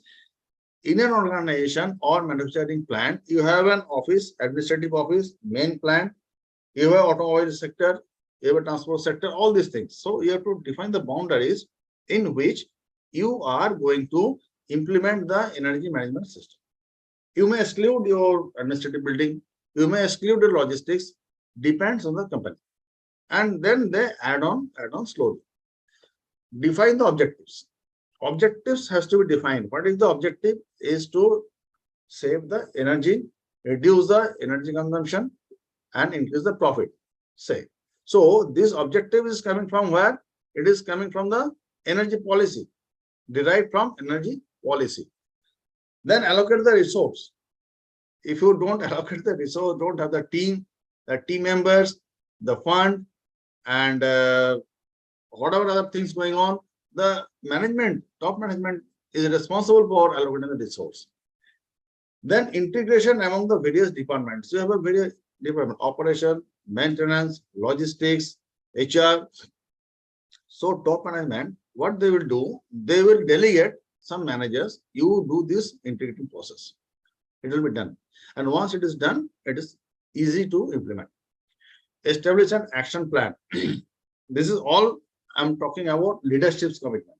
in an organization or manufacturing plant, you have an office, administrative office, main plant, you have automobile sector, you have a transport sector, all these things. So you have to define the boundaries in which you are going to implement the energy management system. You may exclude your administrative building, you may exclude your logistics, depends on the company. And then they add on slowly. Define the objectives. Objectives has to be defined. What is the objective? Is to save the energy reduce the energy consumption, and increase the profit, say. So this objective is coming from where? It is coming from the energy policy, derived from energy policy. Then allocate the resource. If you don't allocate the resource, don't have the team members, the fund, and whatever other things going on, the management, top management is responsible for allocating the resource. Then integration among the various departments. You have a various department: operation, maintenance, logistics, HR. So top management, what they will do, they will delegate some managers. You do this integrating process. It will be done. And once it is done, it is easy to implement. Establish an action plan. This is all I'm talking about leadership's commitment,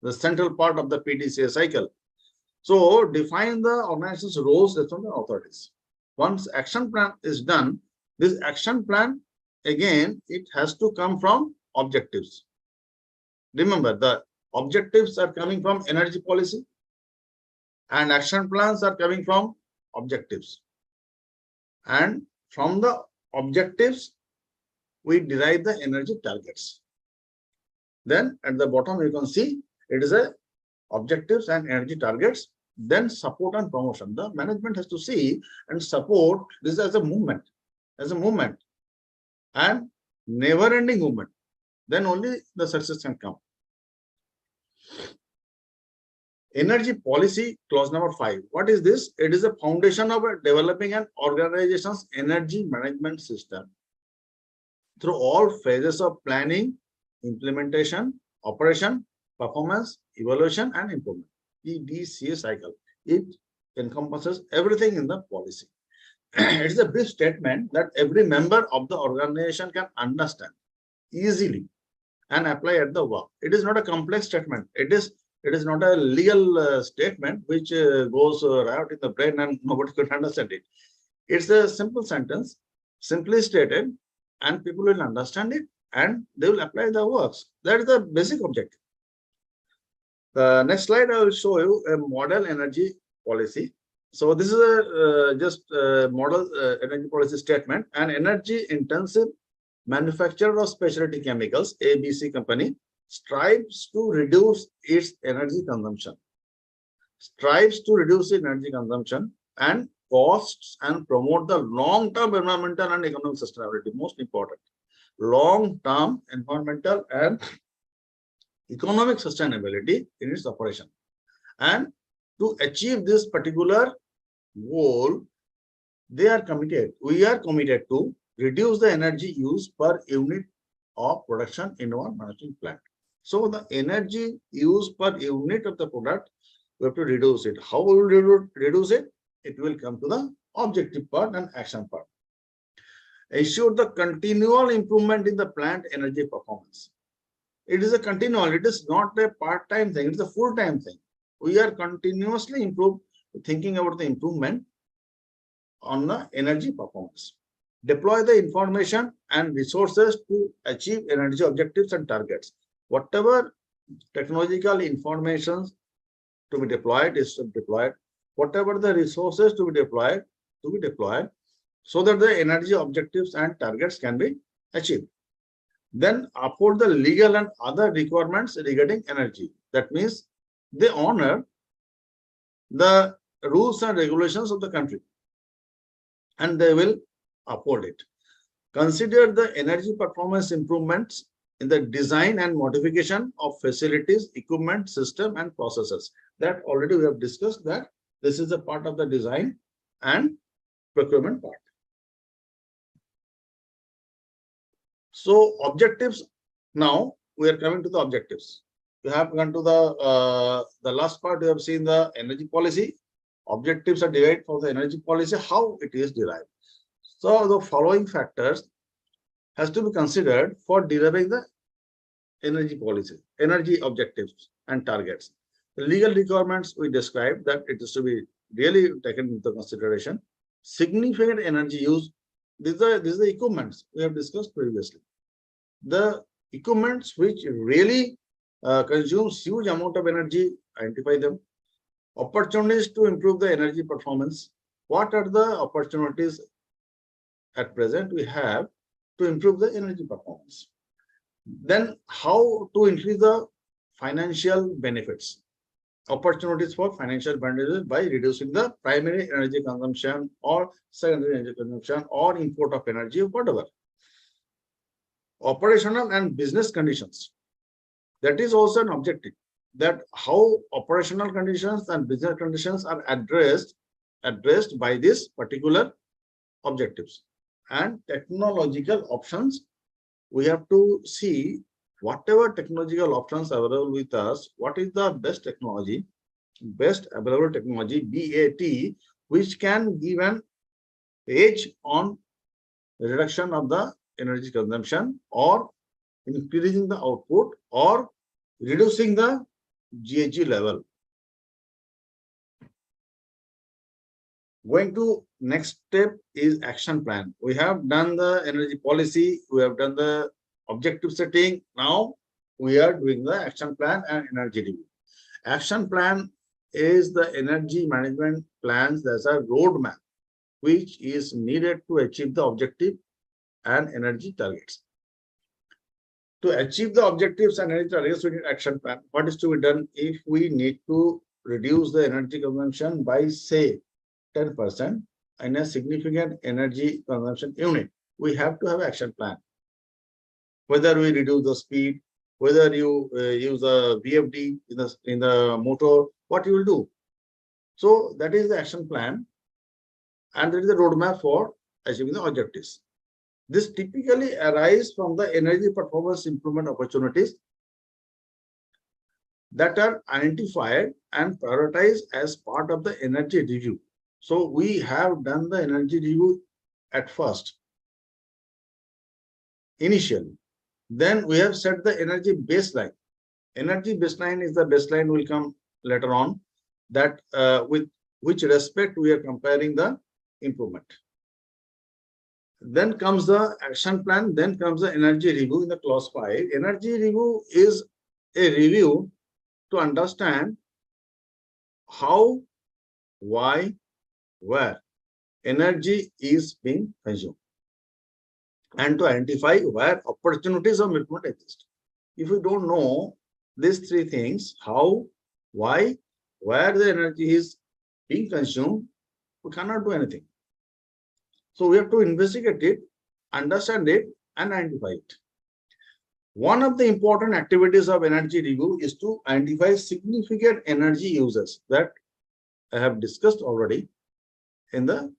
the central part of the Pdca cycle. So define the organization's roles, responsibilities, and authorities. Once action plan is done, this action plan, again, it has to come from objectives. Remember, the objectives are coming from energy policy and action plans are coming from objectives. And from the objectives, we derive the energy targets. Then at the bottom, you can see it is a objectives and energy targets. Then support and promotion. The management has to see and support this as a movement, and never-ending movement. Then only the success can come. Energy policy, clause number 5. What is this? It is a foundation of developing an organization's energy management system through all phases of planning, implementation, operation, performance, evaluation, and improvement. Pdca cycle. It encompasses everything in the policy. It is a brief statement that every member of the organization can understand easily and apply at the work. It is not a complex statement. It is not a legal statement which goes right in the brain and nobody could understand it. It's a simple sentence, simply stated, and people will understand it and they will apply the works. That is the basic objective. The next slide, I will show you a model energy policy. So this is a just model energy policy statement. An energy intensive manufacturer of specialty chemicals, ABC company, strives to reduce its energy consumption. And costs and promote the long-term environmental and economic sustainability. Most important, long-term environmental and economic sustainability in its operation. And to achieve this particular goal, we are committed to reduce the energy use per unit of production in our manufacturing plant. So the energy use per unit of the product, we have to reduce it. How will we reduce it? It will come to the objective part and action part. Ensure the continual improvement in the plant energy performance. It is a continual, it is not a part-time thing, it's a full-time thing. We are continuously thinking about the improvement on the energy performance. Deploy the information and resources to achieve energy objectives and targets. Whatever technological information to be deployed is deployed. Whatever the resources to be deployed, so that the energy objectives and targets can be achieved. Then uphold the legal and other requirements regarding energy. That means they honor the rules and regulations of the country and they will uphold it. Consider the energy performance improvements in the design and modification of facilities, equipment, system, and processes. That already we have discussed that this is a part of the design and procurement part. So objectives, now we are coming to the objectives. We have gone to the last part. We have seen the energy policy. Objectives are derived for the energy policy, how it is derived. So the following factors has to be considered for deriving the energy policy, energy objectives and targets. The legal requirements we described that it is to be really taken into consideration. Significant energy use. These are the equipments we have discussed previously. The equipments which really consumes huge amount of energy, identify them. Opportunities to improve the energy performance. what are the opportunities at present we have to improve the energy performance. Then how to increase the financial benefits, opportunities for financial benefits by reducing the primary energy consumption or secondary energy consumption or import of energy, whatever. Operational and business conditions. That is also an objective, that how operational conditions and business conditions are addressed by this particular objectives. And technological options, we have to see whatever technological options are available with us, what is the best technology, best available technology, BAT, which can give an edge on reduction of the energy consumption or increasing the output or reducing the GHG level. Going to next step is action plan. We have done the energy policy, we have done the objective setting. Now we are doing the action plan and energy review. Action plan is the energy management plans. There's a roadmap which is needed to achieve the objective and energy targets. To achieve the objectives and energy targets, we need action plan. What is to be done if we need to reduce the energy consumption by, say, 10% in a significant energy consumption unit? We have to have action plan. Whether we reduce the speed, whether you use a VFD in the motor, what you will do. So that is the action plan, and there is a roadmap for achieving the objectives. This typically arises from the energy performance improvement opportunities that are identified and prioritized as part of the energy review. So we have done the energy review at first, initially. Then we have set the energy baseline. Energy baseline is the baseline will come later on, that with which respect we are comparing the improvement. Then comes the action plan, then comes the energy review in the clause 5. Energy review is a review to understand how, why, where energy is being consumed, and to identify where opportunities of improvement exist. If we don't know these three things, how, why, where the energy is being consumed, we cannot do anything. So we have to investigate it, understand it, and identify it. One of the important activities of energy review is to identify significant energy users that I have discussed already in the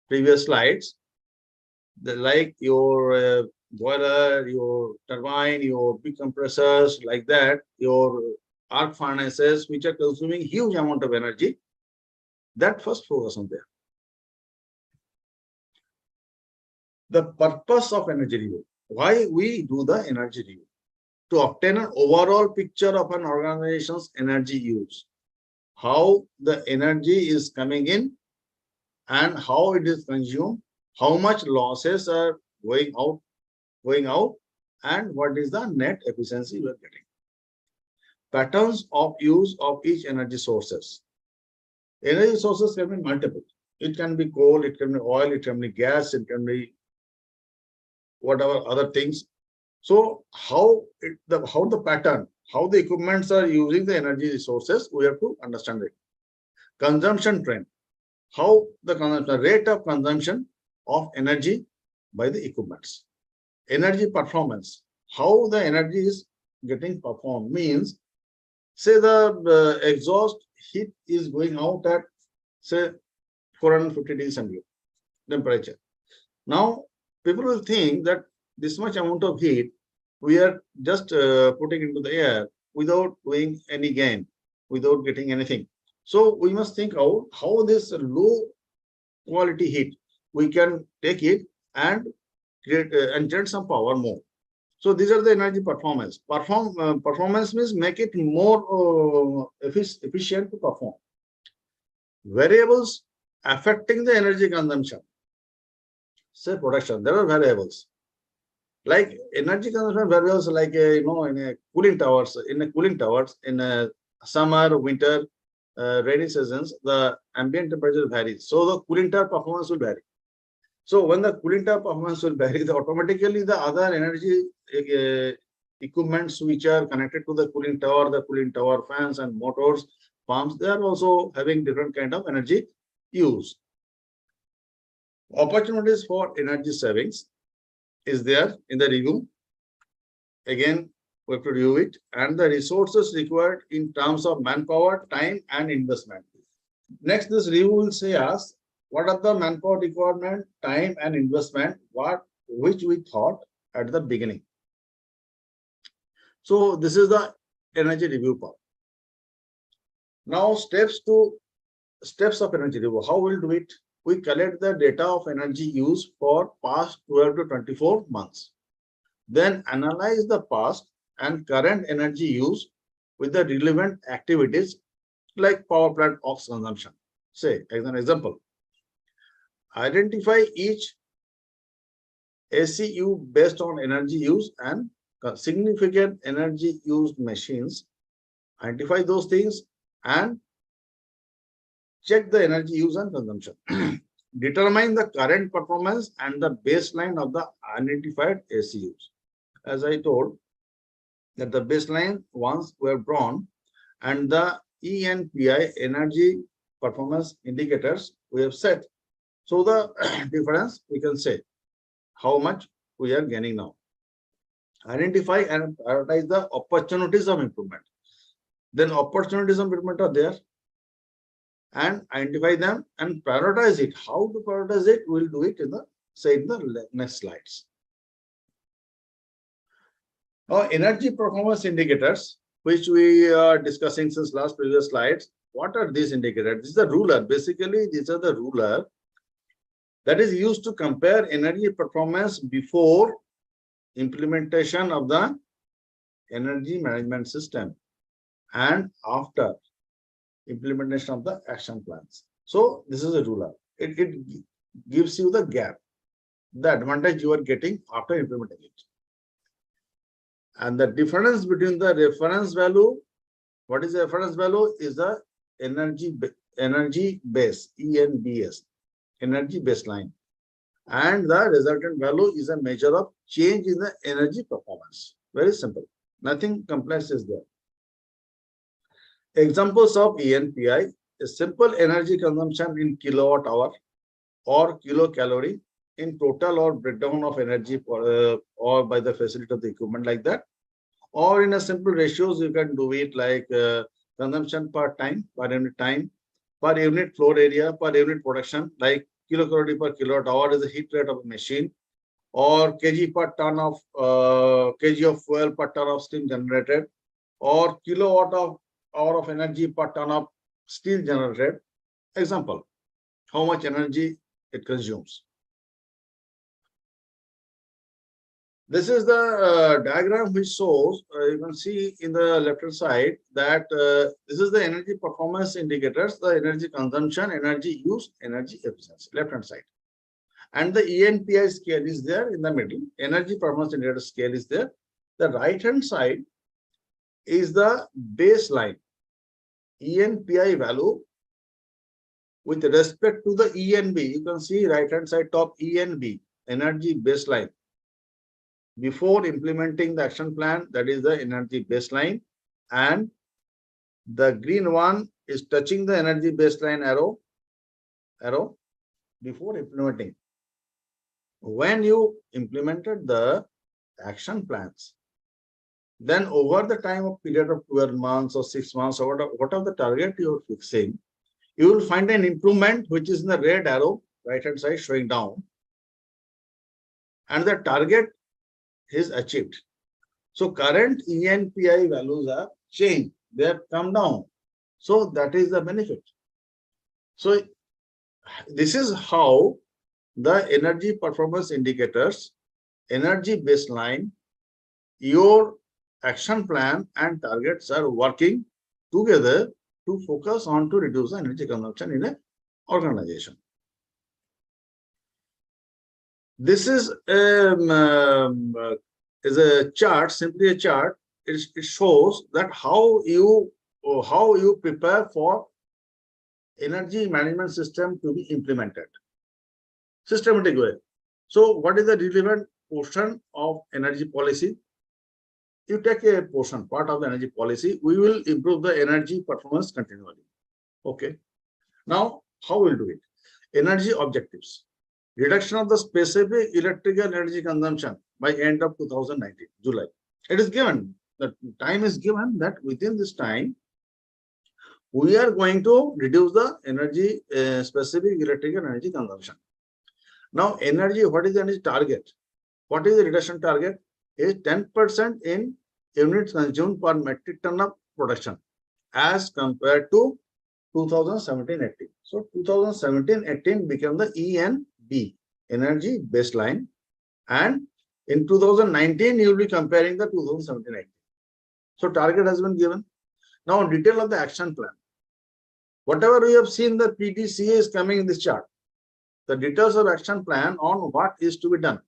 previous slides, like your boiler, your turbine, your big compressors, like that, your arc furnaces, which are consuming huge amount of energy. That first focus on there. The purpose of energy review. Why we do the energy review? To obtain an overall picture of an organization's energy use, how the energy is coming in and how it is consumed, how much losses are going out, and what is the net efficiency we are getting. Patterns of use of each energy sources. Energy sources can be multiple. It can be coal, it can be oil, it can be gas, it can be whatever other things. So how the pattern, how the equipments are using the energy resources, we have to understand it. Consumption trend, how the rate of consumption of energy by the equipments. Energy performance, how the energy is getting performed, means say the exhaust heat is going out at say 450 degrees centigrade temperature. Now people will think that this much amount of heat we are just putting into the air without doing any gain, without getting anything. So we must think out how this low quality heat we can take it and create and generate some power more. So these are the energy performance. Performance means make it more efficient to perform. Variables affecting the energy consumption. Say production, there are variables. Like energy consumption variables, like in a cooling towers, in a summer, winter, rainy seasons, the ambient temperature varies. So the cooling tower performance will vary. So when the cooling tower performance will vary, automatically the other energy equipments which are connected to the cooling tower fans and motors, pumps, they are also having different kind of energy use. Opportunities for energy savings is there in the review. Again, we have to review it, and the resources required in terms of manpower, time, and investment. Next, this review will say us what are the manpower requirement, time, and investment, which we thought at the beginning. So this is the energy review part. Now, steps of energy review. How we'll do it? We collect the data of energy use for past 12 to 24 months. Then analyze the past and current energy use with the relevant activities like power plant ox consumption. Say, as an example, identify each ACU based on energy use and significant energy used machines. Identify those things and check the energy use and consumption. Determine the current performance and the baseline of the identified ACUs. As I told, that the baseline ones were drawn and the ENPI energy performance indicators we have set. So the difference we can say how much we are gaining now. Identify and prioritize the opportunities of improvement. Then opportunities of improvement are there, and identify them and prioritize it. How to prioritize it? We'll do it in the next slides. Now, energy performance indicators, which we are discussing since previous slides. What are these indicators? This is the ruler. Basically, these are the ruler that is used to compare energy performance before implementation of the energy management system and after implementation of the action plans. So this is a ruler. It gives you the gap, the advantage you are getting after implementing it. And the difference between the reference value, what is the reference value? Is the energy base, ENBS, energy baseline. And the resultant value is a measure of change in the energy performance. Very simple. Nothing complex is there. Examples of ENPI is simple energy consumption in kilowatt hour or kilocalorie in total or breakdown of energy or by the facility of the equipment like that. Or in a simple ratios, you can do it like consumption per time, per unit time, per unit floor area, per unit production, like kilocalorie per kilowatt hour is the heat rate of a machine, or kg per ton of kg of fuel per ton of steam generated, or kilowatt of hour of energy per ton of steel generated. Example, how much energy it consumes. This is the diagram which shows, you can see in the left-hand side that this is the energy performance indicators, the energy consumption, energy use, energy efficiency, left-hand side. And the ENPI scale is there in the middle, energy performance indicator scale is there. The right-hand side is the baseline ENPI value with respect to the ENB. You can see right-hand side top ENB, energy baseline. Before implementing the action plan, that is the energy baseline, and the green one is touching the energy baseline arrow before implementing. When you implemented the action plans, then over the time of period of 12 months or 6 months or whatever the target you are fixing, you will find an improvement which is in the red arrow, right hand side showing down, and the target is achieved. So current ENPI values are changed, they have come down. So that is the benefit. So this is how the energy performance indicators, energy baseline, your action plan and targets are working together to focus on to reduce the energy consumption in an organization. This is a chart, simply a chart. It shows that how you prepare for energy management system to be implemented systematic way. So what is the relevant portion of energy policy? You take a portion, part of the energy policy, we will improve the energy performance continually. Okay. Now, how we'll do it? Energy objectives. Reduction of the specific electrical energy consumption by end of 2019, July. It is given, the time is given that within this time, we are going to reduce the energy, specific electrical energy consumption. Now, energy, what is the energy target? What is the reduction target? Is 10% in units consumed per metric ton of production as compared to 2017-18. So 2017-18 became the ENB, energy baseline, and in 2019 you will be comparing the 2017-18. So target has been given. Now detail of the action plan. Whatever we have seen, the Pdca is coming in this chart. The details of action plan on what is to be done.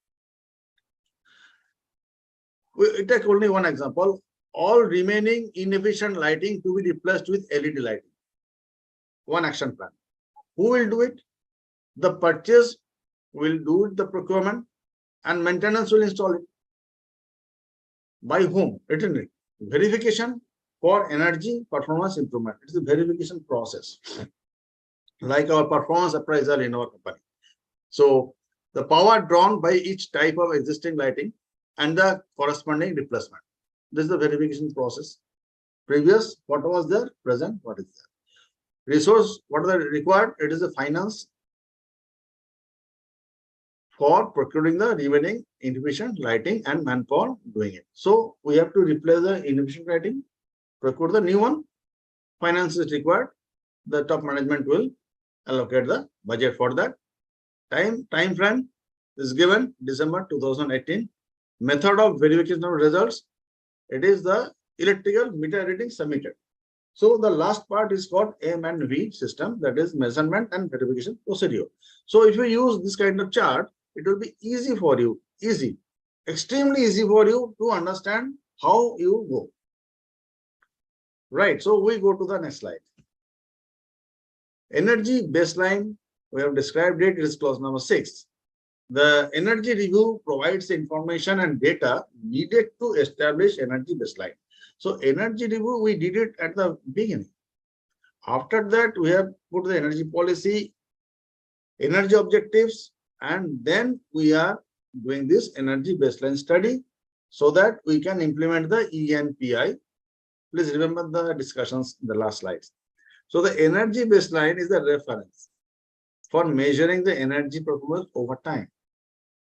We take only one example. All remaining inefficient lighting to be replaced with LED lighting. One action plan. Who will do it? The purchase will do it, the procurement, and maintenance will install it. By whom? Written. Verification for energy performance improvement. It's a verification process, like our performance appraisal in our company. So the power drawn by each type of existing lighting and the corresponding replacement. This is the verification process. Previous, what was there? Present, what is there? Resource, what are the required? It is the finance for procuring the remaining inefficient lighting and manpower doing it. So we have to replace the inefficient lighting, procure the new one. Finance is required. The top management will allocate the budget for that. Time frame is given December 2018. Method of verification of results. It is the electrical meter reading submitted. So the last part is called M&V system, that is measurement and verification procedure. So if you use this kind of chart, it will be easy for you, extremely easy for you to understand how you go. Right, so we go to the next slide. Energy baseline, we have described it, it is clause number 6. The energy review provides information and data needed to establish energy baseline. So energy review, we did it at the beginning. After that, we have put the energy policy, energy objectives, and then we are doing this energy baseline study so that we can implement the ENPI. Please remember the discussions in the last slides. So the energy baseline is the reference for measuring the energy performance over time.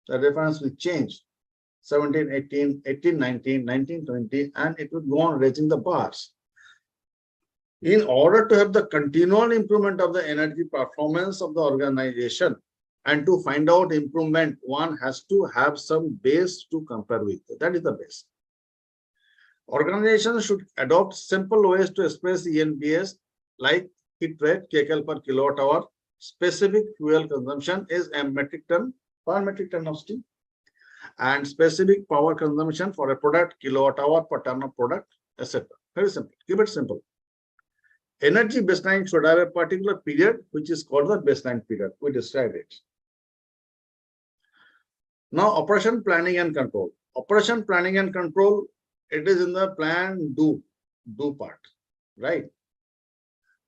The reference will change 17, 18, 18, 19, 19, 20, and it will go on raising the bars. In order to have the continual improvement of the energy performance of the organization and to find out improvement, one has to have some base to compare with. That is the base. Organizations should adopt simple ways to express ENBS like heat rate, kcal per kilowatt hour, specific fuel consumption is a metric ton per metric ton of steel, and specific power consumption for a product, kilowatt hour per ton of product, etc. Very simple. Keep it simple. Energy baseline should have a particular period, which is called the baseline period. We described it. Now, operation planning and control. Operation planning and control, it is in the plan do part, right?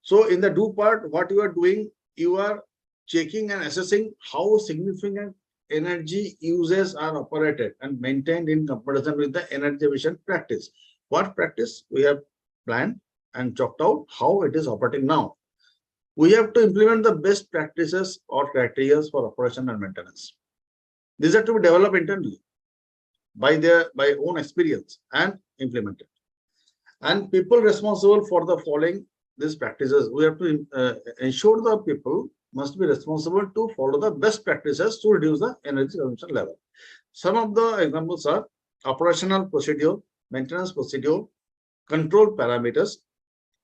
So in the do part, what you are doing, you are checking and assessing how significant energy uses are operated and maintained in comparison with the energy efficient practice. What practice? We have planned and chalked out how it is operating now. We have to implement the best practices or criteria for operation and maintenance. These are to be developed internally by own experience and implemented. And people responsible for the following these practices, we have to ensure the people must be responsible to follow the best practices to reduce the energy consumption level. Some of the examples are operational procedure, maintenance procedure, control parameters,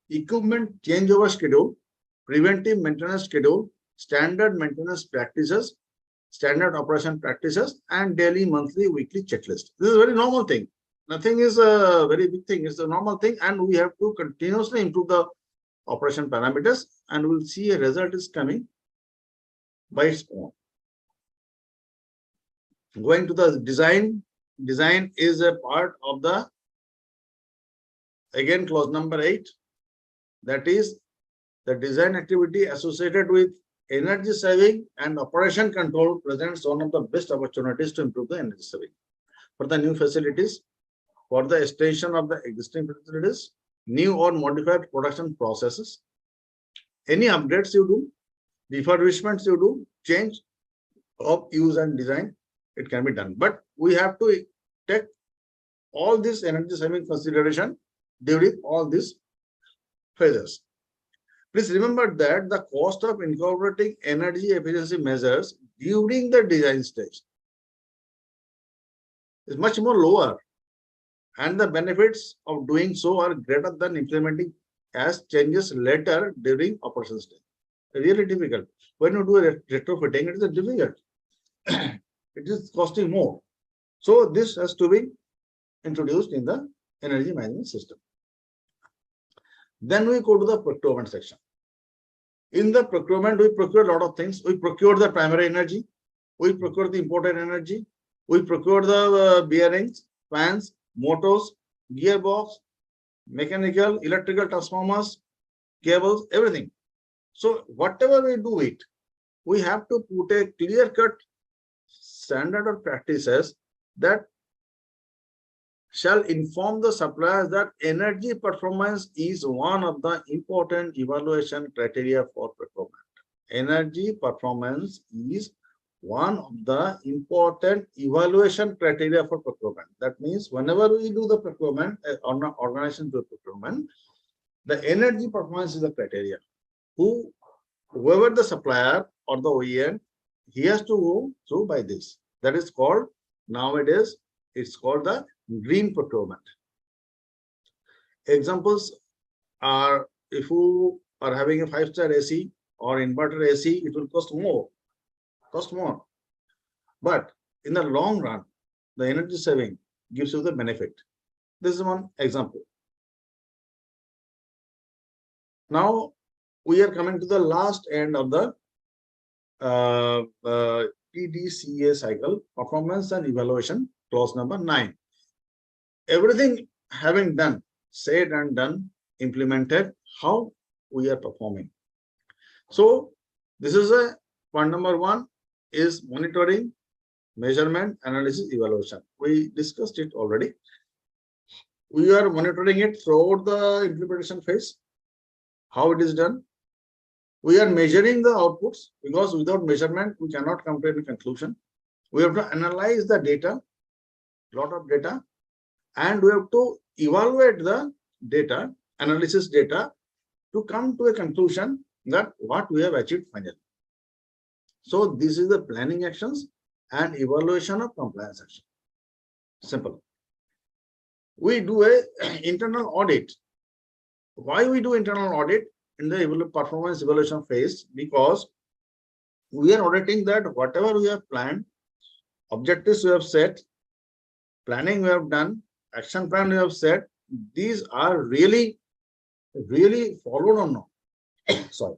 equipment changeover schedule, preventive maintenance schedule, standard maintenance practices, standard operation practices, and daily, monthly, weekly checklist. This is a very normal thing. Nothing is a very big thing. It's a normal thing, and we have to continuously improve the operation parameters, and we'll see a result is coming by its own. Going to the design. Design is a part of the, again, clause number 8. That is the design activity associated with energy saving and operation control presents one of the best opportunities to improve the energy saving for the new facilities, for the extension of the existing facilities, new or modified production processes. Any updates you do, refurbishments you do, change of use and design, it can be done. But we have to take all this energy saving consideration during all these phases. Please remember that the cost of incorporating energy efficiency measures during the design stage is much more lower, and the benefits of doing so are greater than implementing as changes later during operation stage. Really difficult. When you do a retrofitting, it is difficult. It is costing more. So this has to be introduced in the energy management system. Then we go to the procurement section. In the procurement, we procure a lot of things. We procure the primary energy. We procure the imported energy. We procure the bearings, fans, motors, gearbox, mechanical, electrical transformers, cables, everything. So whatever we do it, we have to put a clear-cut standard or practices that shall inform the suppliers that energy performance is one of the important evaluation criteria for procurement. Energy performance is one of the important evaluation criteria for procurement. That means whenever we do the procurement, organization do procurement, the energy performance is the criteria. Whoever the supplier or the OEM, he has to go through by this. That is called, nowadays, it's called the green procurement. Examples are, if you are having a 5-star AC or inverter AC, it will cost more. But in the long run, the energy saving gives you the benefit. This is one example. Now we are coming to the last end of the Pdca cycle, performance and evaluation, clause number 9. Everything having done, said and done, implemented, how we are performing. So this is a point number 1 is monitoring, measurement, analysis, evaluation. We discussed it already. We are monitoring it throughout the implementation phase, how it is done. We are measuring the outputs, because without measurement, we cannot come to any conclusion. We have to analyze the data, lot of data, and we have to evaluate the data, analysis data, to come to a conclusion that what we have achieved finally. So this is the planning actions and evaluation of compliance action. Simple. We do a internal audit. Why we do internal audit in the performance evaluation phase? Because we are auditing that whatever we have planned, objectives we have set, planning we have done, action plan we have set, these are really followed or not. Sorry.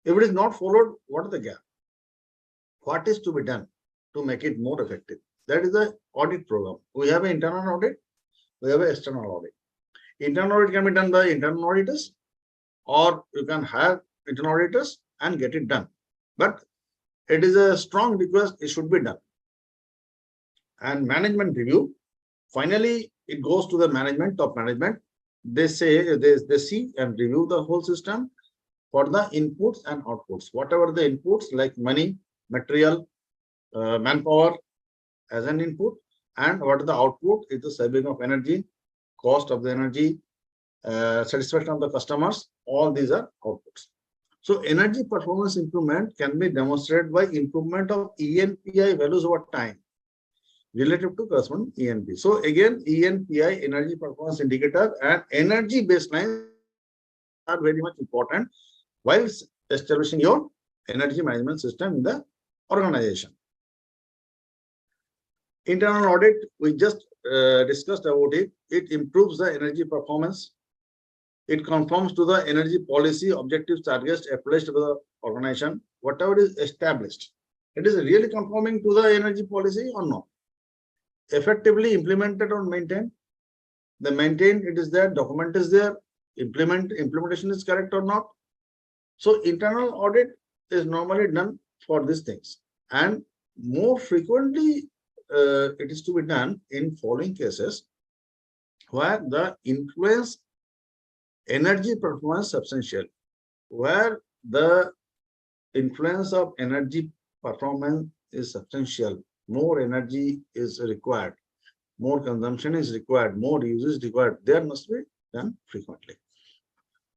If it is not followed, what is the gap? What is to be done to make it more effective? That is the audit program. We have an internal audit, we have an external audit. Internal audit can be done by internal auditors, or you can have internal auditors and get it done. But it is a strong request, it should be done. And management review, finally, it goes to the management, top management. They say, they see and review the whole system for the inputs and outputs. Whatever the inputs like money, material, manpower as an input, and what the output is the saving of energy, cost of the energy, satisfaction of the customers, all these are outputs. So energy performance improvement can be demonstrated by improvement of ENPI values over time relative to corresponding ENP. So again, ENPI, energy performance indicator, and energy baseline are very much important while establishing your energy management system in the organization. Internal audit, we just discussed about it. It improves the energy performance It conforms to the energy policy, objectives, targets established by the organization, whatever is established. It is really conforming to the energy policy or not? Effectively implemented or maintained? The maintained, it is there, document is there, implementation is correct or not? So internal audit is normally done for these things, and more frequently it is to be done in following cases where the influence energy performance substantial, where the influence of energy performance is substantial, more energy is required, more consumption is required, more use is required, there must be done frequently.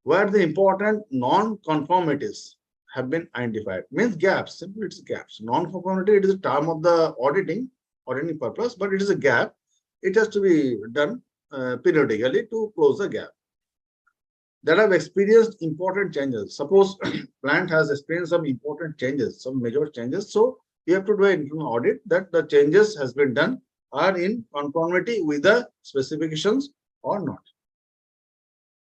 Where the important non-conformities have been identified, means gaps, simply it's gaps. Non-conformity, it is a term of the auditing or any purpose, but it is a gap. It has to be done periodically to close the gap. That have experienced important changes. Suppose plant has experienced some important changes, some major changes. So you have to do an internal audit that the changes has been done are in conformity with the specifications or not.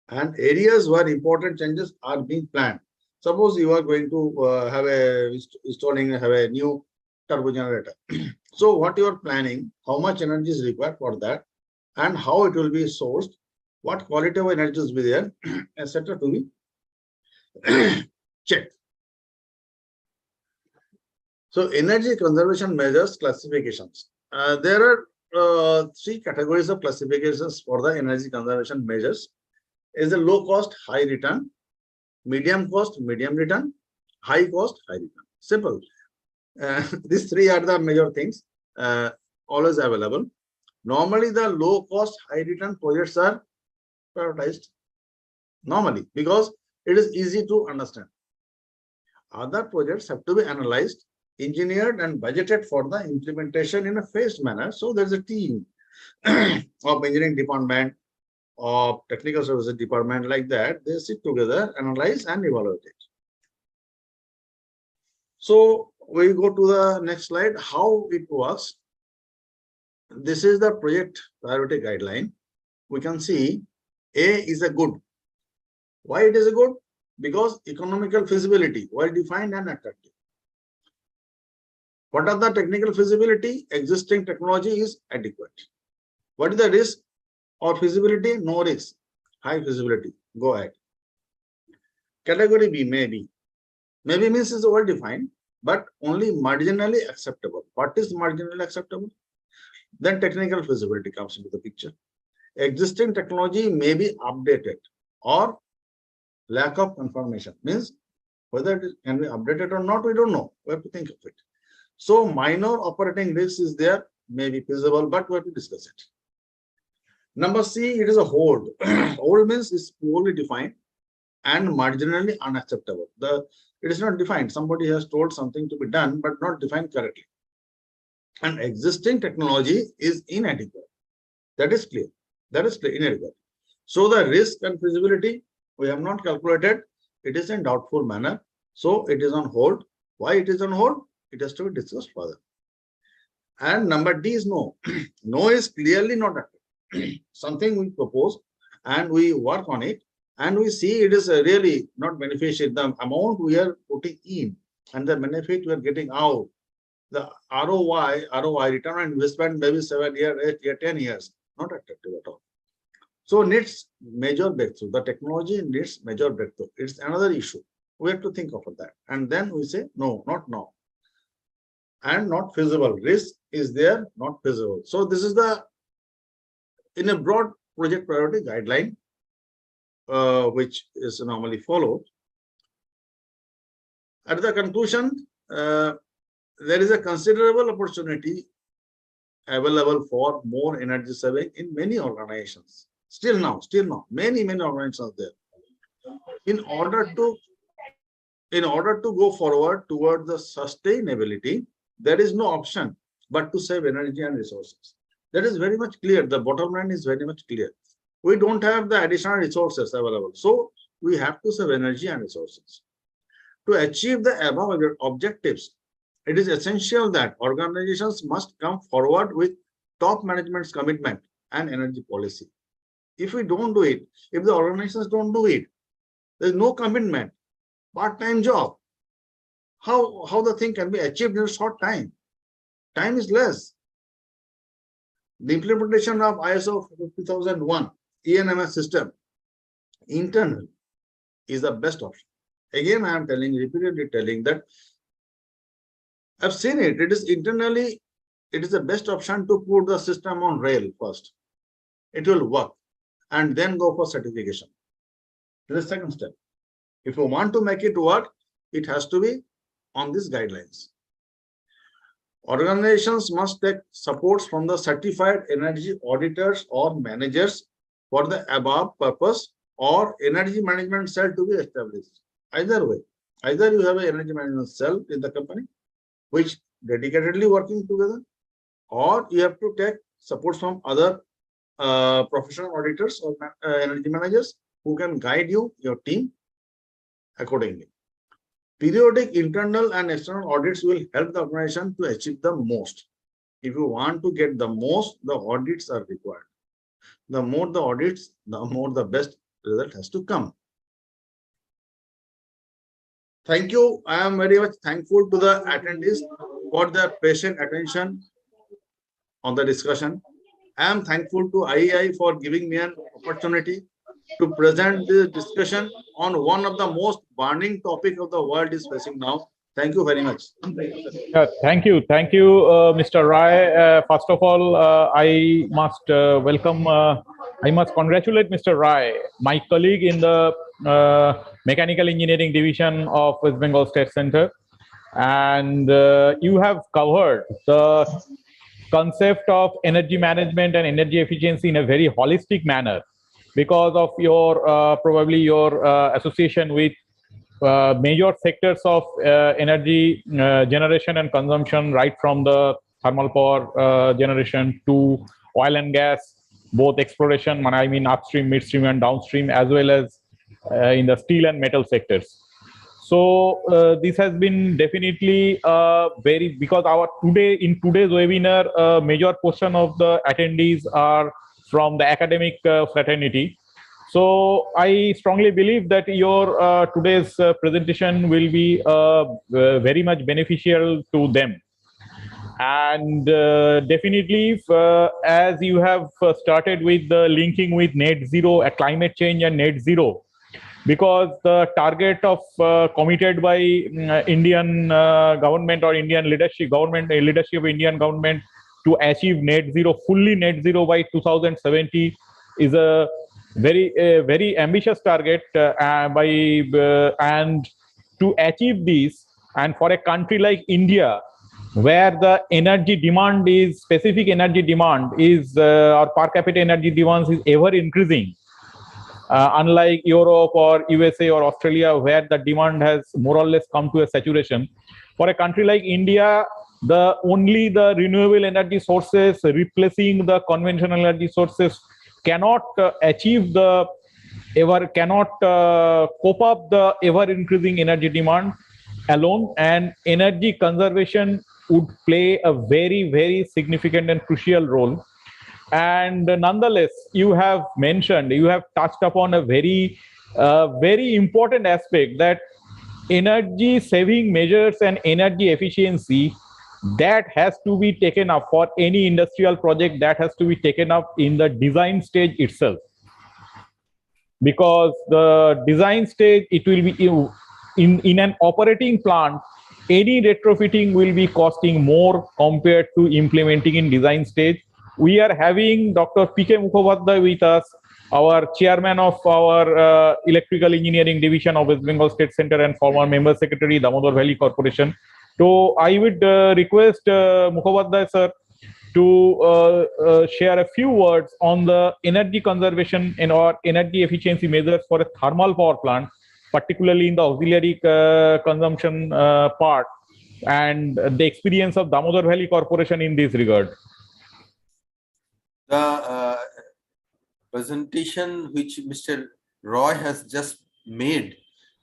And areas where important changes are being planned. Suppose you are going to have a new turbo generator. So what you are planning, how much energy is required for that, and how it will be sourced, what quality of energy will be there, etc. to be checked. So energy conservation measures classifications. There are 3 categories of classifications for the energy conservation measures. Is a low cost, high return, medium cost, medium return, high cost, high return. Simple. These 3 are the major things always available. Normally, the low cost, high return projects are prioritized normally because it is easy to understand. Other projects have to be analyzed, engineered, and budgeted for the implementation in a phased manner. So there's a team of engineering department, of technical services department, like that. They sit together, analyze, and evaluate it. So we go to the next slide, how it works. This is the project priority guideline. We can see A is a good. Why it is a good? Because economical feasibility, well defined and attractive. What are the technical feasibility? Existing technology is adequate. What is the risk or feasibility? No risk. High feasibility. Go ahead. Category B, maybe. Maybe means is well defined, but only marginally acceptable. What is marginally acceptable? Then technical feasibility comes into the picture. Existing technology may be updated, or lack of confirmation means whether it can be updated or not, we don't know. We have to think of it. So minor operating risk is there, may be feasible, but we have to discuss it. Number C, it is a hold. Hold means is poorly defined and marginally unacceptable. It is not defined. Somebody has told something to be done, but not defined correctly. And existing technology is inadequate. That is clear. That is clear, inadequate. So the risk and feasibility we have not calculated. It is in doubtful manner. So it is on hold. Why it is on hold? It has to be discussed further. And number D is no. No is clearly not active. Something we propose and we work on it and we see it is really not beneficial. The amount we are putting in and the benefit we are getting out, the ROI, return on investment, maybe 7 years, 8 years, 10 years, not attractive at all. So needs major breakthrough. The technology needs major breakthrough. It's another issue. We have to think of that. And then we say, no, not now. And not feasible. Risk is there, not feasible. So this is in a broad project priority guideline, which is normally followed. At the conclusion, there is a considerable opportunity available for more energy saving in many organizations. Still now, many organizations there. In order to go forward toward the sustainability, there is no option but to save energy and resources. That is very much clear. The bottom line is very much clear. We don't have the additional resources available. So we have to save energy and resources. To achieve the above objectives, it is essential that organizations must come forward with top management's commitment and energy policy. If we don't do it, if the organizations don't do it, there's no commitment, part-time job. How the thing can be achieved in a short time? Time is less. The implementation of ISO 50001 ENMS system internal is the best option. Again, I am repeatedly telling that I've seen it. It is internally, it is the best option to put the system on rail first. It will work and then go for certification. The second step. If you want to make it work, it has to be on these guidelines. Organizations must take supports from the certified energy auditors or managers for the above purpose, or energy management cell to be established. Either way, either you have an energy management cell in the company which dedicatedly working together, or you have to take support from other professional auditors or energy managers who can guide you, your team accordingly. Periodic internal and external audits will help the organization to achieve the most. If you want to get the most, the audits are required. The more the audits, the more the best result has to come. Thank you. I am very much thankful to the attendees for their patient attention on the discussion. I am thankful to IEI for giving me an opportunity to present this discussion on one of the most burning topic of the world is facing now. Thank you very much. Thank you, Mr. Rai. First of all, I must I must congratulate Mr. Rai, my colleague in the Mechanical Engineering Division of West Bengal State Center, and you have covered the concept of energy management and energy efficiency in a very holistic manner because of your probably your association with major sectors of energy generation and consumption, right from the thermal power generation to oil and gas, both exploration, I mean upstream, midstream and downstream, as well as in the steel and metal sectors. So this has been definitely very, because in today's webinar, major portion of the attendees are from the academic fraternity. So I strongly believe that your today's presentation will be very much beneficial to them. And definitely, as you have started with the linking with net zero, climate change and net zero, because the target of committed by Indian government or Indian leadership, leadership of Indian government to achieve net zero, fully net zero by 2070 is a very ambitious target and to achieve this, and for a country like India, where the energy demand is, specific energy demand is, or per capita energy demand is ever increasing, unlike Europe or USA or Australia, where the demand has more or less come to a saturation. For a country like India, only the renewable energy sources replacing the conventional energy sources cannot achieve the cannot cope up the ever increasing energy demand alone, and energy conservation would play a very significant and crucial role. And nonetheless, you have touched upon a very important aspect, that energy saving measures and energy efficiency that has to be taken up for any industrial project, that has to be taken up in the design stage itself, because the design stage, it will be in an operating plant, any retrofitting will be costing more compared to implementing in design stage. We are having Dr. Pdca Mukhopadhyay with us, our chairman of our Electrical Engineering Division of West Bengal State Center and former member secretary, Damodar Valley Corporation. So I would request Mukhopadhyay sir to share a few words on the energy conservation and or energy efficiency measures for a thermal power plant, particularly in the auxiliary consumption part, and the experience of Damodar Valley Corporation in this regard. The presentation which Mr. Roy has just made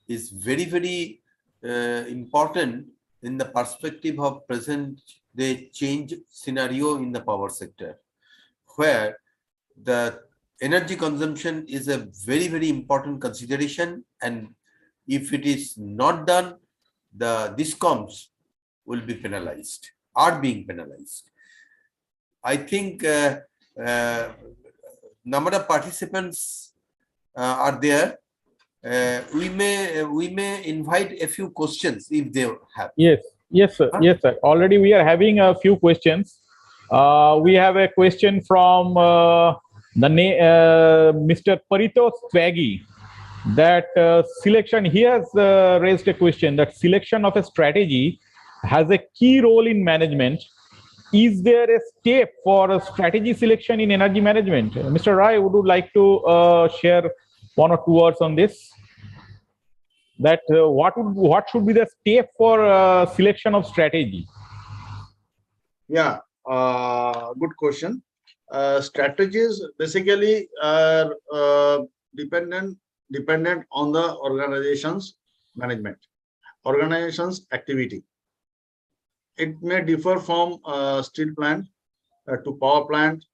is very important in the perspective of present day change scenario in the power sector, where the energy consumption is a very, very important consideration. And if it is not done, the DISCOMs will be penalized, are being penalized. I think number of participants are there. We may invite a few questions if they have. Yes, yes, sir. Yes, sir. Already we are having a few questions. We have a question from Mr. Paritos Twaggy, that selection. He has raised a question that selection of a strategy has a key role in management. Is there a step for a strategy selection in energy management? Mr. Rai, would you like to share one or two words on this? That what should be the step for selection of strategy? Yeah, good question. Strategies basically are dependent on the organization's management, organization's activity. It may differ from steel plant to power plant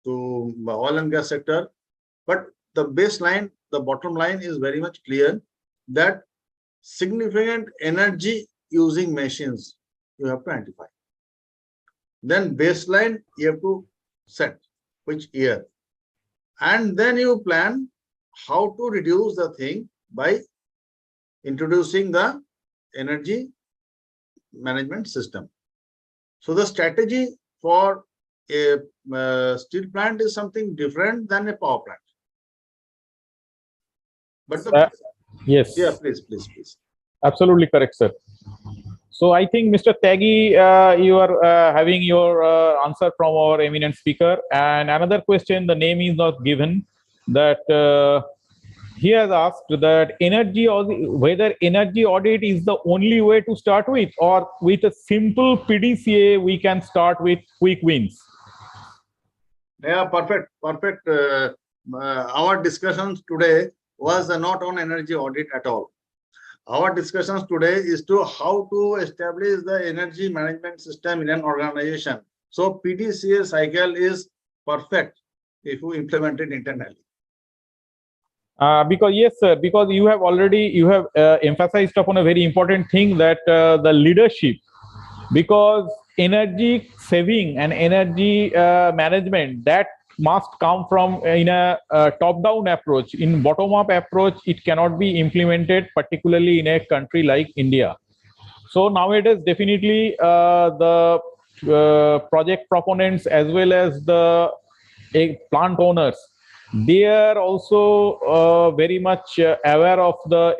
to oil and gas sector, but the baseline, the bottom line is very much clear that significant energy using machines you have to identify. Then baseline you have to set which year, and then you plan how to reduce the thing by introducing the energy management system. So the strategy for a steel plant is something different than a power plant. But the, yes, yeah, please. Absolutely correct, sir. So I think Mr. Taggy, you are having your answer from our eminent speaker. And another question, the name is not given, that he has asked that whether energy audit is the only way to start with, or with a simple PDCA we can start with quick wins. Yeah, perfect. Our discussions today was not on energy audit at all. Our discussions today is to how to establish the energy management system in an organization. So PDCA cycle is perfect if you implement it internally. Because yes, sir, because you have emphasized upon a very important thing, that the leadership, because energy saving and energy management, that must come from in a top-down approach. In bottom-up approach, it cannot be implemented, particularly in a country like India. So nowadays, definitely the project proponents as well as the plant owners, they are also very much aware of the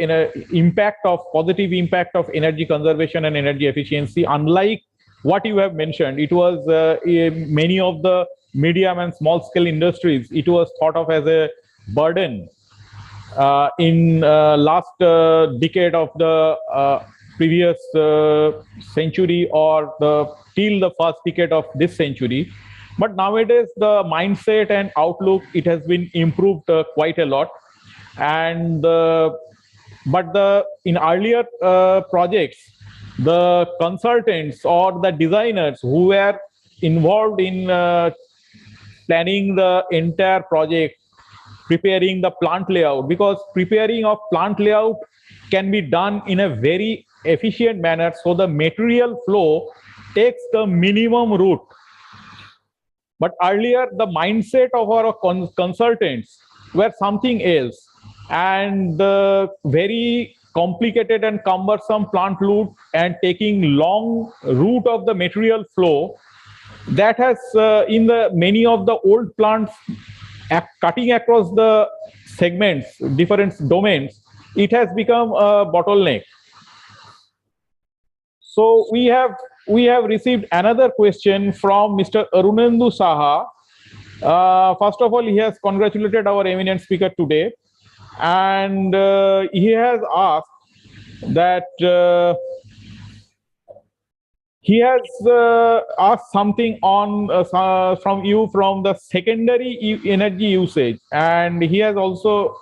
positive impact of energy conservation and energy efficiency. Unlike what you have mentioned, it was many of the medium and small scale industries, it was thought of as a burden in last decade of the previous century, or till the first decade of this century. But nowadays, the mindset and outlook, it has been improved quite a lot. And in earlier projects, the consultants or the designers who were involved in planning the entire project, preparing the plant layout, because preparing of plant layout can be done in a very efficient manner, so the material flow takes the minimum route. But earlier, the mindset of our consultants were something else, and the very complicated and cumbersome plant route and taking long route of the material flow, that has in the many of the old plants cutting across the segments, different domains, it has become a bottleneck. So we have received another question from Mr. Arunendu Saha. First of all, he has congratulated our eminent speaker today, and he has asked that he has asked something on from you from the secondary energy usage, and he has also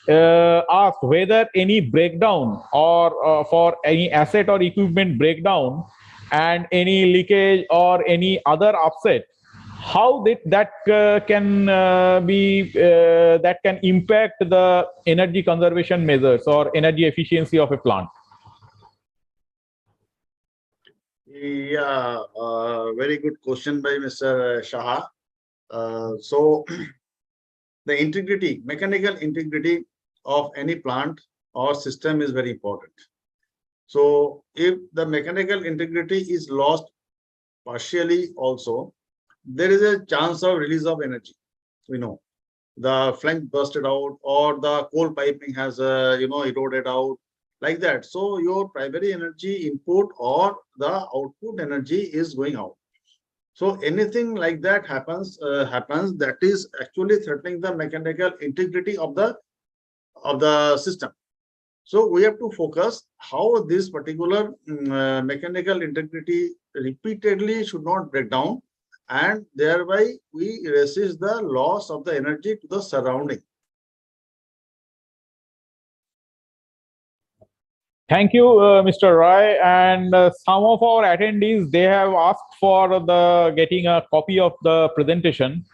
asked whether any breakdown or for any asset or equipment breakdown and any leakage or any other upset, how that can impact the energy conservation measures or energy efficiency of a plant? Yeah, very good question by Mr. Shah. So the integrity, mechanical integrity of any plant or system is very important. So if the mechanical integrity is lost partially also, there is a chance of release of energy. We know the flank busted out or the coal piping has eroded out like that. So your primary energy input or the output energy is going out. So anything like that happens that is actually threatening the mechanical integrity of the system. So we have to focus how this particular mechanical integrity repeatedly should not break down, and thereby we resist the loss of the energy to the surrounding. Thank you, Mr. Roy. And some of our attendees, they have asked for the getting a copy of the presentation.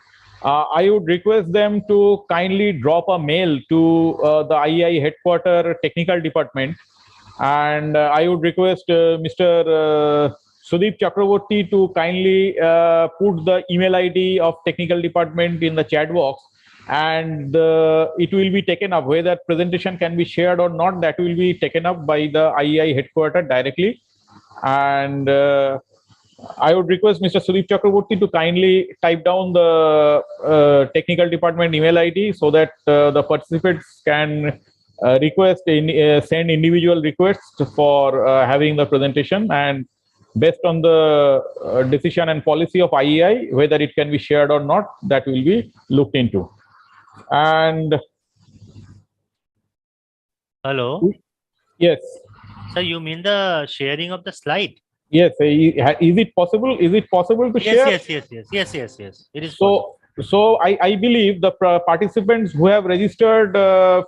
I would request them to kindly drop a mail to the IEI headquarter technical department. And I would request Mr. Sudeep Chakraborty to kindly put the email ID of technical department in the chat box, and it will be taken up. Whether presentation can be shared or not, that will be taken up by the IEI headquarters directly. And I would request Mr. Sudeep Chakraborty to kindly type down the technical department email ID so that the participants can send individual requests for having the presentation, and based on the decision and policy of IEI, whether it can be shared or not, that will be looked into. And Hello. yes. So you mean the sharing of the slide? Yes. Is it possible? Is it possible to share? Yes. It is so. So I believe the participants who have registered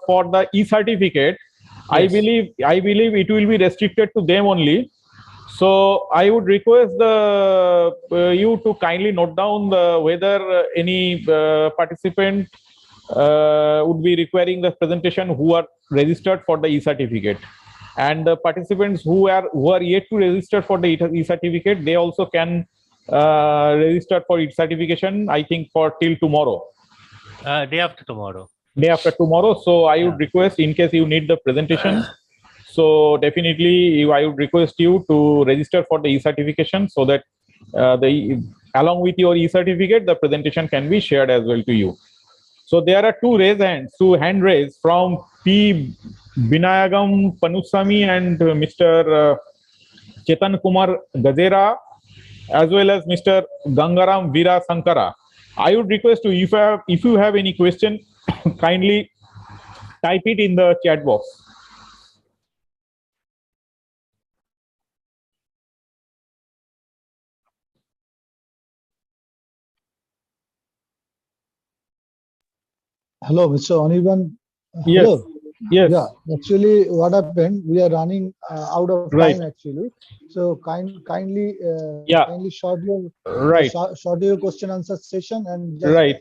for the e-certificate, Yes. I believe it will be restricted to them only. So I would request you to kindly note down whether any participant would be requiring the presentation who are registered for the e-certificate, and the participants who are yet to register for the e-certificate, they also can register for e-certification, I think, for till tomorrow. Day after tomorrow. Day after tomorrow. So I would request, in case you need the presentation, so definitely I would request you to register for the e-certification so that along with your e-certificate, the presentation can be shared as well to you. So there are two hand raised from P. Binayagam Panusami and Mr. Chetan Kumar Gajera, as well as Mr. Gangaram Veera Sankara. I would request you, if you have any question, kindly type it in the chat box. Hello, Mr. Anirban. Yes. Hello. Yes. Yeah, actually, what happened? We are running out of Right. time actually. So kindly short your question answer session and just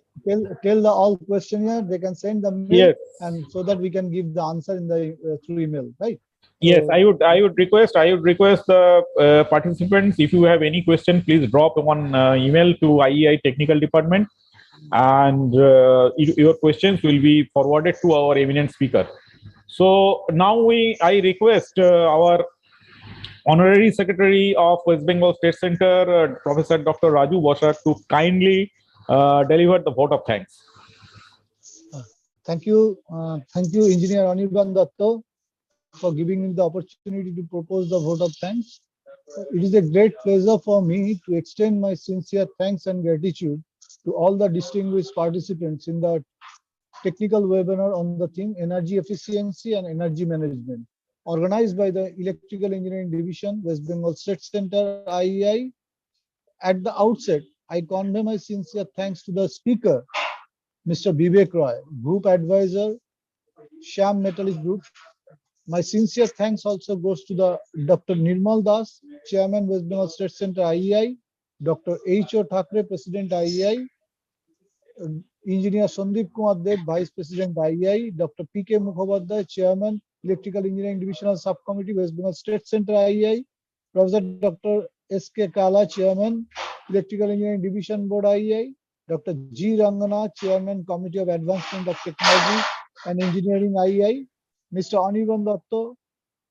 tell the all questionnaire. They can send the mail, and so that we can give the answer in the through email, right? Yes, I would request the participants, if you have any question, please drop one email to IEI technical department, and your questions will be forwarded to our eminent speaker. So now I request our Honorary Secretary of West Bengal State Center, Professor Dr. Raju Bosa, to kindly deliver the vote of thanks. Thank you, Engineer Anirban Datto, for giving me the opportunity to propose the vote of thanks. It is a great pleasure for me to extend my sincere thanks and gratitude to all the distinguished participants in the technical webinar on the theme Energy Efficiency and Energy Management, organized by the Electrical Engineering Division, West Bengal State Center, IEI. At the outset, I convey my sincere thanks to the speaker, Mr. Vivek Roy, Group Advisor, Sham Metallic Group. My sincere thanks also goes to the Dr. Nirmal Das, Chairman, West Bengal State Center, IEI, Dr. H.O. Thakre, President IEI, Engineer Sandeep Kumar Dev, Vice President IEI, Dr. P.K. Mukhopadhyay, Chairman, Electrical Engineering Divisional Subcommittee, West Bengal State Center IEI, Professor Dr. S.K. Kala, Chairman, Electrical Engineering Division Board IEI, Dr. G. Rangana, Chairman, Committee of Advancement of Technology and Engineering IEI, Mr. Anirban Datto,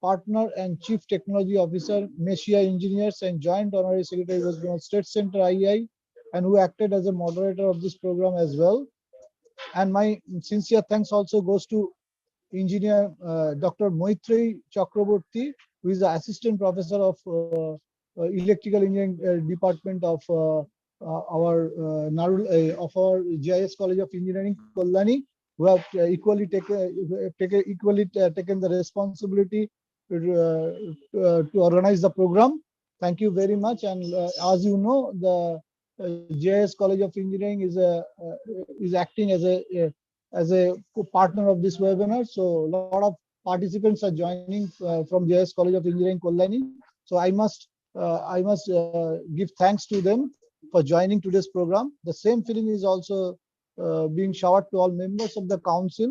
Partner and Chief Technology Officer, Messiah Engineers and Joint Honorary Secretary, West Bengal State Center IEI, and who acted as a moderator of this program as well. And my sincere thanks also goes to Engineer Dr. Moitrey Chakraborty, who is the Assistant Professor of Electrical Engineering Department of our GIS College of Engineering, Kollani, who have equally taken the responsibility to organize the program. Thank you very much. And as you know, the GIS College of Engineering is acting as a partner of this webinar. So a lot of participants are joining from GIS College of Engineering, Kollani. So I must give thanks to them for joining today's program. The same feeling is also being showered to all members of the council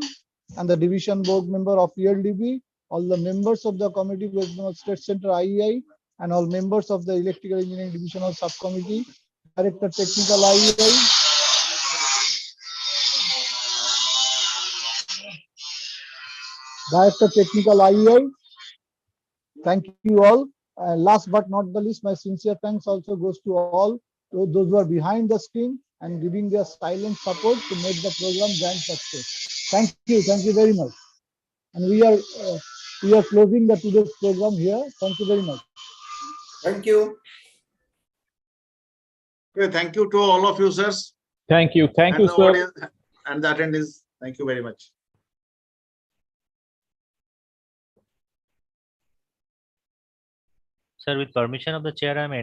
and the division board member of ELDB, all the members of the committee, West Bengal State Center IEI, and all members of the Electrical Engineering Divisional Subcommittee, Director Technical IEI, Director Technical IEI. Thank you all. Last but not the least, my sincere thanks also goes to all those who are behind the screen and giving their silent support to make the program grand success. Thank you very much. And we are closing the today's program here. Thank you very much. Thank you. Okay, thank you to all of you, sirs. Thank you, and the sir. audience and the attendees. Thank you very much. Sir, with permission of the chair, I am